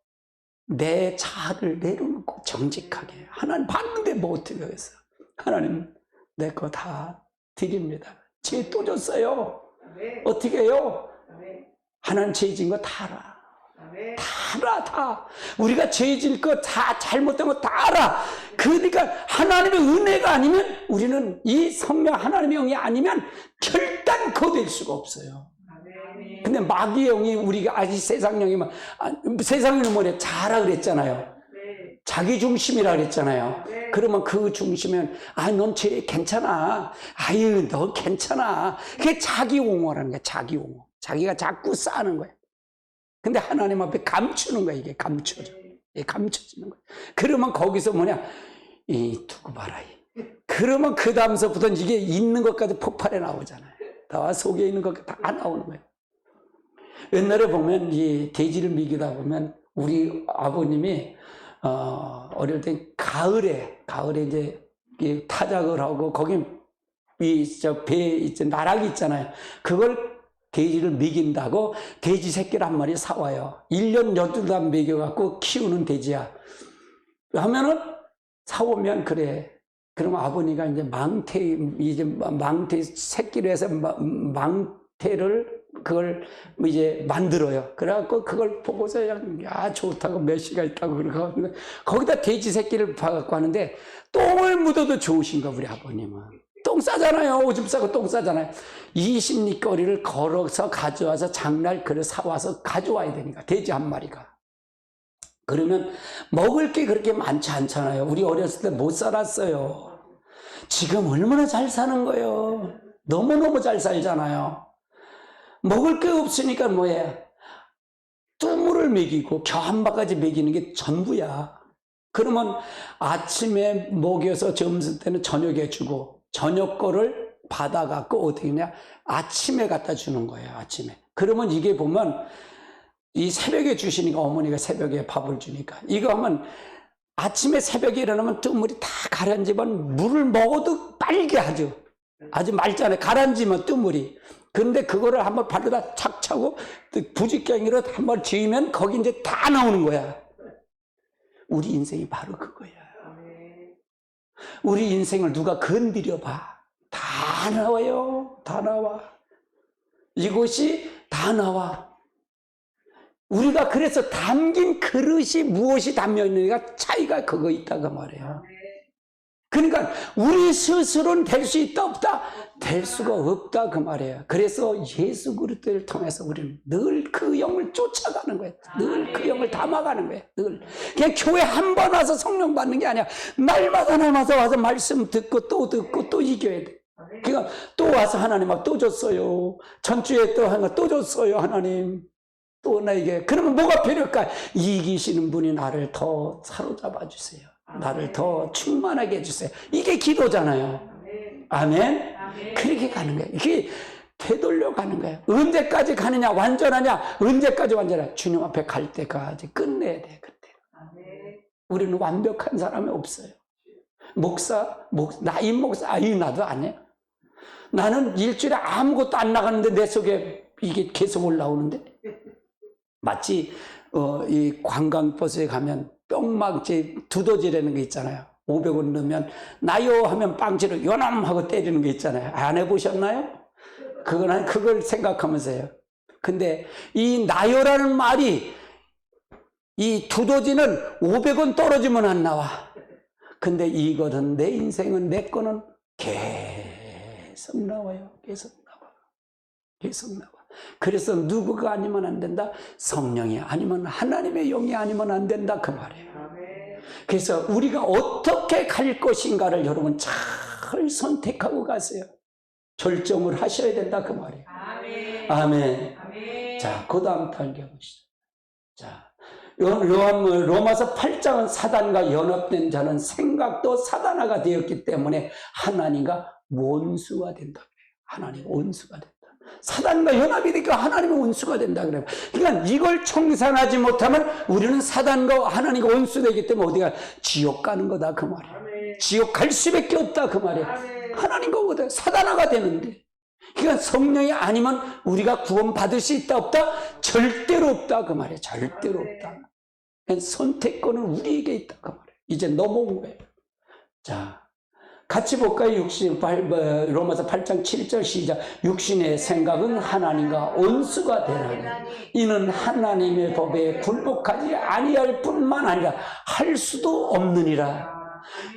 내 자아를 내려놓고 정직하게 하나님 봤는데 뭐 어떻게 하겠어요? 하나님 내 거 다 드립니다. 죄 또 줬어요. 어떻게 해요? 하나님 죄 진 거 다 알아. 다 알아, 다. 우리가 죄 질 거 다 잘못된 거 다 알아. 그러니까 하나님의 은혜가 아니면 우리는 이 성령 하나님의 영이 아니면 결단코 될 수가 없어요. 근데 마귀의 영이 우리가 아직 세상 영이면 세상에는 뭐래? 자라 그랬잖아요. 자기 중심이라 그랬잖아요. 그러면 그 중심은 넌 죄 괜찮아. 아유 너 괜찮아. 그게 자기 옹호라는 거야. 자기 옹호. 자기가 자꾸 쌓는 거야. 근데 하나님 앞에 감추는 거야. 이게 감춰져. 감춰지는 거야. 그러면 거기서 뭐냐? 두고 봐라. 그러면 그 다음서부터는 이게 있는 것까지 폭발해 나오잖아요. 다 속에 있는 것 다 나오는 거예요. 옛날에 보면 이 돼지를 먹이다 보면 우리 아버님이 어릴 때 가을에 이제 타작을 하고 거기 배 나락이 있잖아요. 그걸 돼지를 먹인다고 돼지 새끼를 한 마리 사와요. 1년 12달 먹여갖고 키우는 돼지야. 하면은 사오면 그래. 그러면 아버니가 이제 망태 새끼를 해서 망태를 그걸 이제 만들어요. 그래갖고 그걸 보고서 그냥 좋다고 몇 시가 있다고 그러고 거기다 돼지 새끼를 봐갖고 하는데 똥을 묻어도 좋으신가 우리 아버님은. 똥 싸잖아요. 오줌 싸고 똥 싸잖아요. 20리 거리를 걸어서 가져와서 장날 그릇 사와서 가져와야 되니까 돼지 한 마리가. 그러면 먹을 게 그렇게 많지 않잖아요. 우리 어렸을 때 못 살았어요. 지금 얼마나 잘 사는 거예요. 너무너무 잘 살잖아요. 먹을 게 없으니까 뭐야? 뚜물을 먹이고 겨 한 바가지 먹이는 게 전부야. 그러면 아침에 먹여서 점심 때는 저녁에 주고 저녁 거를 받아갖고 어떻게 하냐? 아침에 갖다 주는 거예요. 아침에. 그러면 이게 보면 이 새벽에 주시니까 어머니가 새벽에 밥을 주니까 이거 하면 아침에 새벽에 일어나면 뚜물이 다 가라앉으면 물을 먹어도 빨개 아주 맑잖아요. 가라앉으면 뚜물이. 근데 그거를 한번 발로다 착 차고 부직갱이로 한번 쥐면 거기 이제 다 나오는 거야. 우리 인생이 바로 그거야. 우리 인생을 누가 건드려 봐. 다 나와요. 다 나와. 이곳이 다 나와. 우리가 그래서 담긴 그릇이 무엇이 담겨있느냐가 차이가 그거 있다고 말해요. 그러니까 우리 스스로는 될 수 있다 없다? 될 수가 없다 그 말이에요. 그래서 예수 그리스도를 통해서 우리는 늘 그 영을 쫓아가는 거예요. 늘 그 영을 담아가는 거예요. 늘 그냥 교회 한 번 와서 성령 받는 게 아니야. 날마다 와서 말씀 듣고 또 이겨야 돼. 그러니까 또 와서 하나님 또 줬어요. 전주에 또 하나 또 줬어요. 하나님 또 나에게. 그러면 뭐가 필요할까? 이기시는 분이 나를 더 사로잡아 주세요. 나를 더 충만하게 해주세요. 이게 기도잖아요. 아멘? 그렇게 가는 거예요. 이게 되돌려 가는 거예요. 언제까지 가느냐? 완전하냐? 언제까지 완전하냐? 주님 앞에 갈 때까지 끝내야 돼. 그때. 우리는 완벽한 사람이 없어요. 나임 목사, 나도 아니야. 나는 일주일에 아무것도 안 나가는데 내 속에 이게 계속 올라오는데. 마치 이 관광버스에 가면 뿅망치 두더지라는 게 있잖아요. 500원 넣으면 나요 하면 빵치로 요놈 하고 때리는 게 있잖아요. 안 해보셨나요? 그걸 생각하면서 해요. 근데 이 나요라는 말이 이 두더지는 500원 떨어지면 안 나와. 근데 이거는 내 인생은 내 거는 계속 나와요. 계속 나와. 그래서 누구가 아니면 안 된다? 성령이 아니면 하나님의 영이 아니면 안 된다 그 말이에요. 그래서 우리가 어떻게 갈 것인가를 여러분 잘 선택하고 가세요. 결정을 하셔야 된다 그 말이에요. 아멘. 자, 그 다음 단계 보시죠. 자, 로마서 8장은 사단과 연합된 자는 생각도 사단화가 되었기 때문에 하나님과 원수가 된다. 하나님과 원수가 된다. 사단과 연합이 되니까 하나님의 원수가 된다 그래요. 그러니까 이걸 청산하지 못하면 우리는 사단과 하나님과 원수되기 때문에 어디가 지옥 가는 거다 그 말이에요. 지옥 갈 수밖에 없다 그 말이에요. 하나님과 어디 사단화가 되는데. 그러니까 성령이 아니면 우리가 구원받을 수 있다 없다? 절대로 없다 그 말이에요. 절대로 없다. 그러니까 선택권은 우리에게 있다 그 말이에요. 이제 넘어온 거예요. 자, 같이 볼까요? 로마서 8장 7절 시작. 육신의 생각은 하나님과 원수가 되나니 이는 하나님의 법에 굴복하지 아니할 뿐만 아니라 할 수도 없느니라.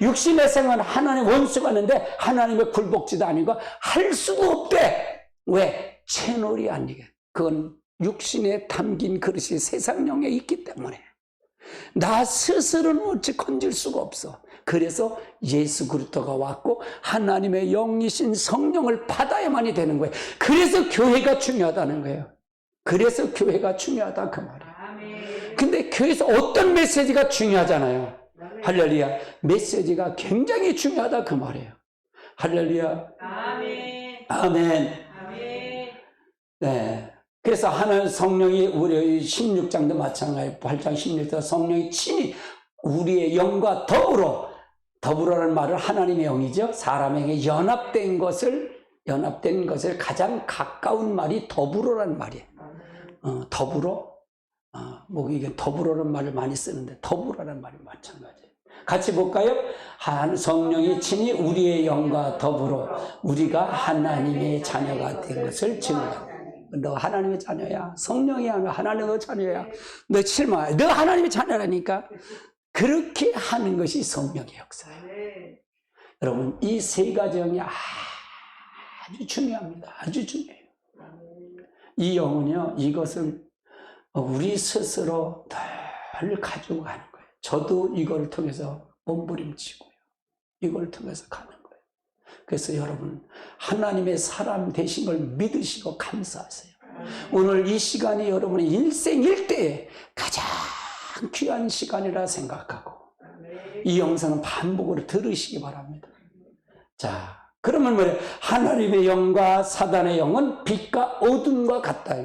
육신의 생각은 하나님 원수가 있는데 하나님의 굴복지도 아니고 할 수도 없대. 왜? 채널이 아니게. 그건 육신에 담긴 그릇이 세상령에 있기 때문에 나 스스로는 어찌 건질 수가 없어. 그래서 예수 그리스도가 왔고 하나님의 영이신 성령을 받아야만이 되는 거예요. 그래서 교회가 중요하다는 거예요. 그래서 교회가 중요하다 그 말이에요. 근데 교회에서 어떤 메시지가 중요하잖아요. 할렐루야. 메시지가 굉장히 중요하다 그 말이에요. 할렐루야. 아멘. 네. 그래서 하나님 성령이 우리 16장도 마찬가지예요. 8장 16절 성령이 친히 우리의 영과 더불어라는 말은 하나님의 영이죠. 사람에게 연합된 것을 가장 가까운 말이 더불어라는 말이에요. 더불어. 이게 더불어라는 말을 많이 쓰는데 더불어라는 말이 마찬가지예요. 같이 볼까요? 성령이 친히 우리의 영과 더불어 우리가 하나님의 자녀가 된 것을 증거한다. 너 하나님의 자녀야. 성령이 하나님의 자녀야. 너 실망해. 너 하나님의 자녀라니까. 그렇게 하는 것이 성령의 역사예요. 여러분, 이 세 가지 영이 아주 중요합니다. 아주 중요해요. 이 영은요, 이것은 우리 스스로 늘 가지고 가는 거예요. 저도 이걸 통해서 몸부림치고요. 이걸 통해서 가는 거예요. 그래서 여러분, 하나님의 사람 되신 걸 믿으시고 감사하세요. 오늘 이 시간이 여러분의 일생 일대에 가장 귀한 시간이라 생각하고 이 영상은 반복으로 들으시기 바랍니다. 자, 그러면 뭐예요? 하나님의 영과 사단의 영은 빛과 어둠과 같다.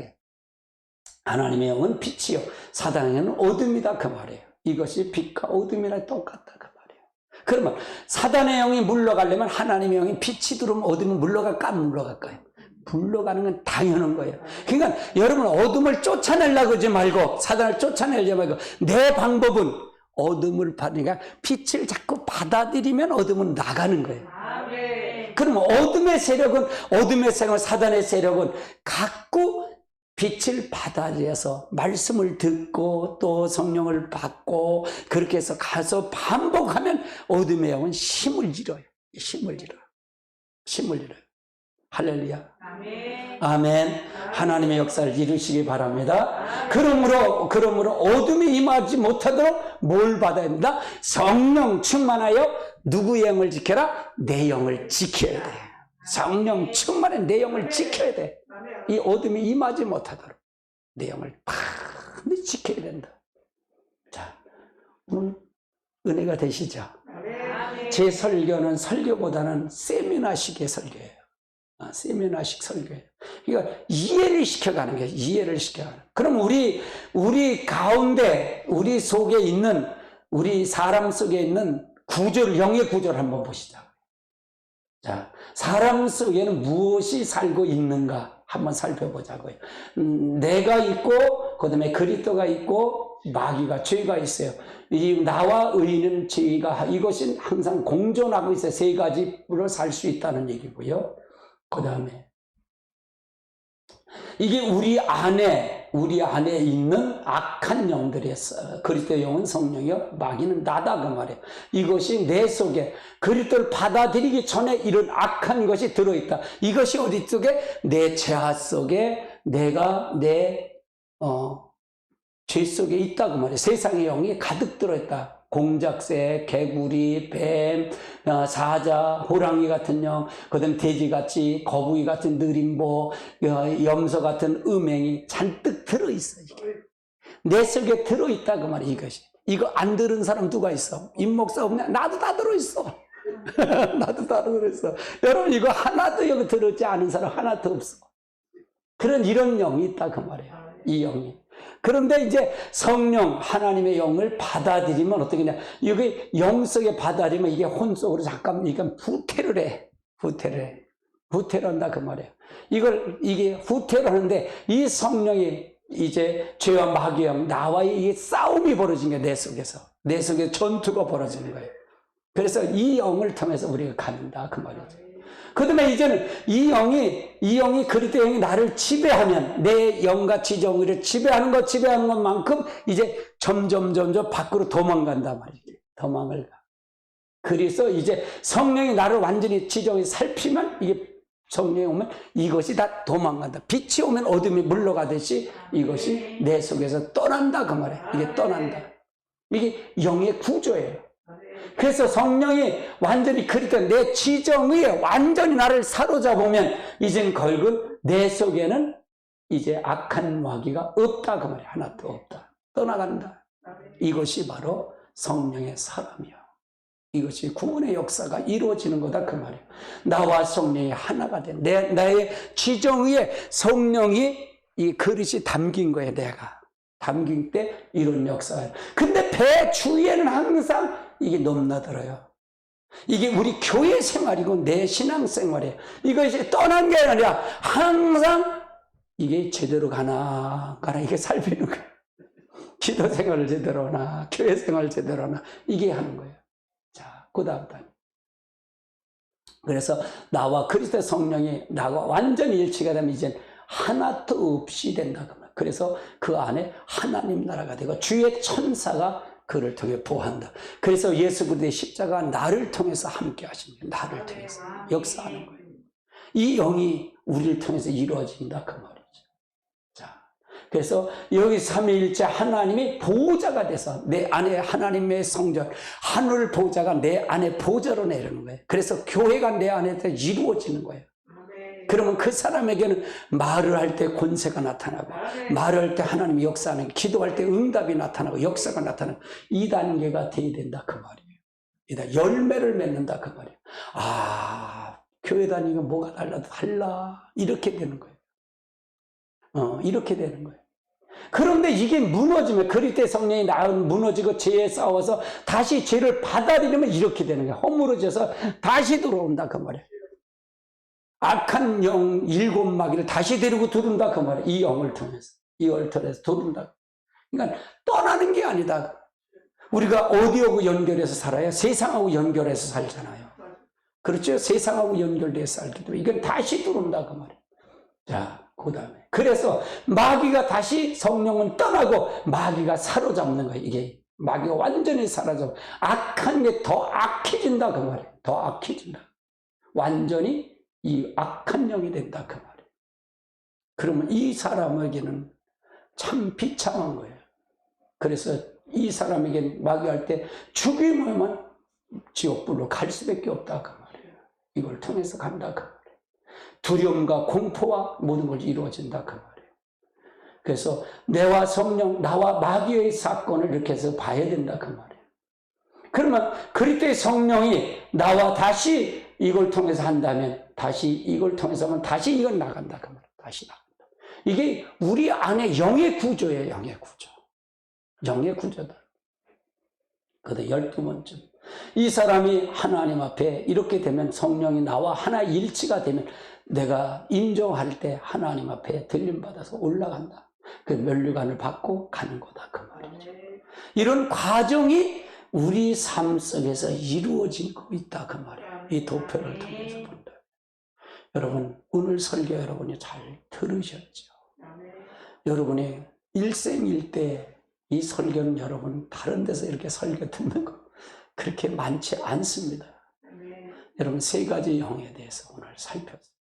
하나님의 영은 빛이요, 사단의 영은 어둠이다 그 말이에요. 이것이 빛과 어둠이랑 똑같다 그 말이에요. 그러면 사단의 영이 물러가려면 하나님의 영이 빛이 들어오면 어둠은 물러갈까 안 물러갈까요? 물러가는 건 당연한 거예요. 그러니까 여러분 어둠을 쫓아내려고 하지 말고 사단을 쫓아내려고 말고 내 방법은 어둠을 받으니까 빛을 자꾸 받아들이면 어둠은 나가는 거예요. 그러면 어둠의 세력은 사단의 세력은 갖고 빛을 받아들여서 말씀을 듣고 또 성령을 받고 그렇게 해서 가서 반복하면 어둠의 영은 힘을 잃어요. 힘을 잃어요. 할렐루야. 아멘. 아멘. 하나님의 역사를 이루시기 바랍니다. 그러므로 어둠이 임하지 못하도록 뭘 받아야 된다? 성령 충만하여 누구의 영을 지켜라? 내 영을 지켜야 돼. 성령 충만해 내 영을 지켜야 돼. 이 어둠이 임하지 못하도록 내 영을 반드시 지켜야 된다. 자, 오늘 은혜가 되시죠? 제 설교는 설교보다는 세미나식의 설교예요. 세미나식 설교예요. 그러니까 이해를 시켜가는 거예요. 이해를 시켜가는. 그럼 우리 가운데, 우리 속에 있는, 우리 사람 속에 있는 구조를, 영의 구조를 한번 보시죠. 자, 사람 속에는 무엇이 살고 있는가 한번 살펴보자고요. 내가 있고, 그 다음에 그리스도가 있고, 마귀가, 죄가 있어요. 이 나와 의인은 죄가, 이것은 항상 공존하고 있어요. 세 가지로 살 수 있다는 얘기고요. 그 다음에 이게 우리 안에 있는 악한 영들이 있어요. 그리스도 영은 성령이요, 마귀는 나다 그 말이에요. 이것이 내 속에 그리스도를 받아들이기 전에 이런 악한 것이 들어있다. 이것이 어디 속에? 내 재화 속에 내가 죄 속에 있다 그 말이에요. 세상의 영이 가득 들어있다. 공작새, 개구리, 뱀, 사자, 호랑이 같은 영, 그 다음에 돼지같이, 거북이 같은 느림보, 염소 같은 음행이 잔뜩 들어있어. 이게. 내 속에 들어있다 그 말이에요. 이것이. 이거 안 들은 사람 누가 있어? 임목사 없냐? 나도 다 들어있어. 나도 다 들어있어. 여러분 이거 하나도 여기 들었지 않은 사람 하나도 없어. 이런 영이 있다 그 말이에요. 이 영이. 그런데 이제 성령, 하나님의 영을 받아들이면 어떻게 되냐. 여기 영 속에 받아들이면 이게 혼 속으로 잠깐, 이게 후퇴를 해. 후퇴를 한다, 그 말이에요. 이게 후퇴를 하는데 이 성령이 이제 죄와 마귀의 영, 나와의 이 싸움이 벌어진 거예요, 내 속에서. 내 속에 전투가 벌어지는 거예요. 그래서 이 영을 통해서 우리가 간다, 그 말이죠. 그 다음에 이제는 이 영이 그리스도 영이 나를 지배하면 내 영과 지정의를 지배하는 것만큼 이제 점점 밖으로 도망간단 말이지. 도망을 가. 그래서 이제 성령이 나를 완전히 지정의 살피면 이게 성령이 오면 이것이 다 도망간다. 빛이 오면 어둠이 물러가듯이 이것이 내 속에서 떠난다 그 말이에요. 이게 떠난다. 이게 영의 구조예요. 그래서 성령이 완전히 그리스도 내 지정의에 완전히 나를 사로잡으면 이젠 결국 내 속에는 이제 악한 마귀가 없다 그 말이야. 하나도 없다. 떠나간다. 이것이 바로 성령의 사람이야. 이것이 구원의 역사가 이루어지는 거다 그 말이야. 나와 성령이 하나가 된 나의 지정의에 성령이 이 그릇이 담긴 거야. 내가 담긴 때 이런 역사예요. 근데 배 주위에는 항상 이게 넘나들어요. 이게 우리 교회 생활이고 내 신앙 생활이에요. 이것이 떠난 게 아니라 항상 이게 제대로 가나 이게 살피는 거예요. 기도 생활을 제대로 하나, 교회 생활을 제대로 하나, 이게 하는 거예요. 자, 그 다음 단. 그래서 나와 그리스도 성령이 나와 완전히 일치가 되면 이제 하나도 없이 된다. 그래서 그 안에 하나님 나라가 되고 주의 천사가 그를 통해 보호한다. 그래서 예수 그리스도의 십자가 나를 통해서 함께 하신 거예요. 나를 통해서 역사하는 거예요. 이 영이 우리를 통해서 이루어진다 그 말이죠. 자, 그래서 여기 삼위일체 하나님이 보호자가 돼서 내 안에 하나님의 성전 하늘 보호자가 내 안에 보좌로 내리는 거예요. 그래서 교회가 내 안에서 이루어지는 거예요. 그러면 그 사람에게는 말을 할 때 권세가 나타나고 말을 할 때 하나님이 역사하는, 기도할 때 응답이 나타나고 역사가 나타나고 2단계가 돼야 된다 그 말이에요. 열매를 맺는다 그 말이에요. 아, 교회 다니면 뭐가 달라 이렇게 되는 거예요. 이렇게 되는 거예요. 그런데 이게 무너지면 그리스도의 성령이 무너지고 죄에 싸워서 다시 죄를 받아들이면 이렇게 되는 거예요. 허물어져서 다시 들어온다 그 말이에요. 악한 영 7마귀를 다시 데리고 들어온다 그 말이에요. 이 영을 통해서, 이 얼터에서 들어온다. 그러니까 떠나는 게 아니다. 우리가 어디하고 연결해서 살아요? 세상하고 연결해서 살잖아요. 그렇죠? 세상하고 연결돼서 살기도 이건 다시 들어온다 그 말이에요. 자, 그 다음에. 그래서 마귀가 다시 성령은 떠나고 마귀가 사로잡는 거예요. 이게 마귀가 완전히 사라져. 악한 게 더 악해진다. 그 말이에요. 더 악해진다. 완전히 이 악한 영이 된다. 그 말이에요. 그러면 이 사람에게는 참 비참한 거예요. 그래서 이 사람에게 마귀 할 때 죽임에만 지옥불로 갈 수밖에 없다. 그 말이에요. 이걸 통해서 간다. 그 말이에요. 두려움과 공포와 모든 걸 이루어진다. 그 말이에요. 그래서 내와 성령, 나와 마귀의 사건을 이렇게 해서 봐야 된다. 그 말이에요. 그러면 그리스도의 성령이 나와 다시 이걸 통해서 한다면 다시 이걸 통해서 하면 다시 이건 나간다. 그 말이에요. 다시 나간다. 이게 우리 안에 영의 구조예요. 영의 구조. 영의 구조다. 그런데 12번쯤 이 사람이 하나님 앞에 이렇게 되면 성령이 나와 하나 일치가 되면 내가 인정할 때 하나님 앞에 들림받아서 올라간다. 그 면류관을 받고 가는 거다. 그 말이죠. 이런 과정이 우리 삶 속에서 이루어지고 있다. 그 말이에요. 이 도표를 통해서 본다. 여러분 오늘 설교 여러분이 잘 들으셨죠? 여러분이 일생일대 이 설교는 여러분 다른 데서 이렇게 설교 듣는 거 그렇게 많지 않습니다. 여러분 세 가지 영에 대해서 오늘 살폈습니다.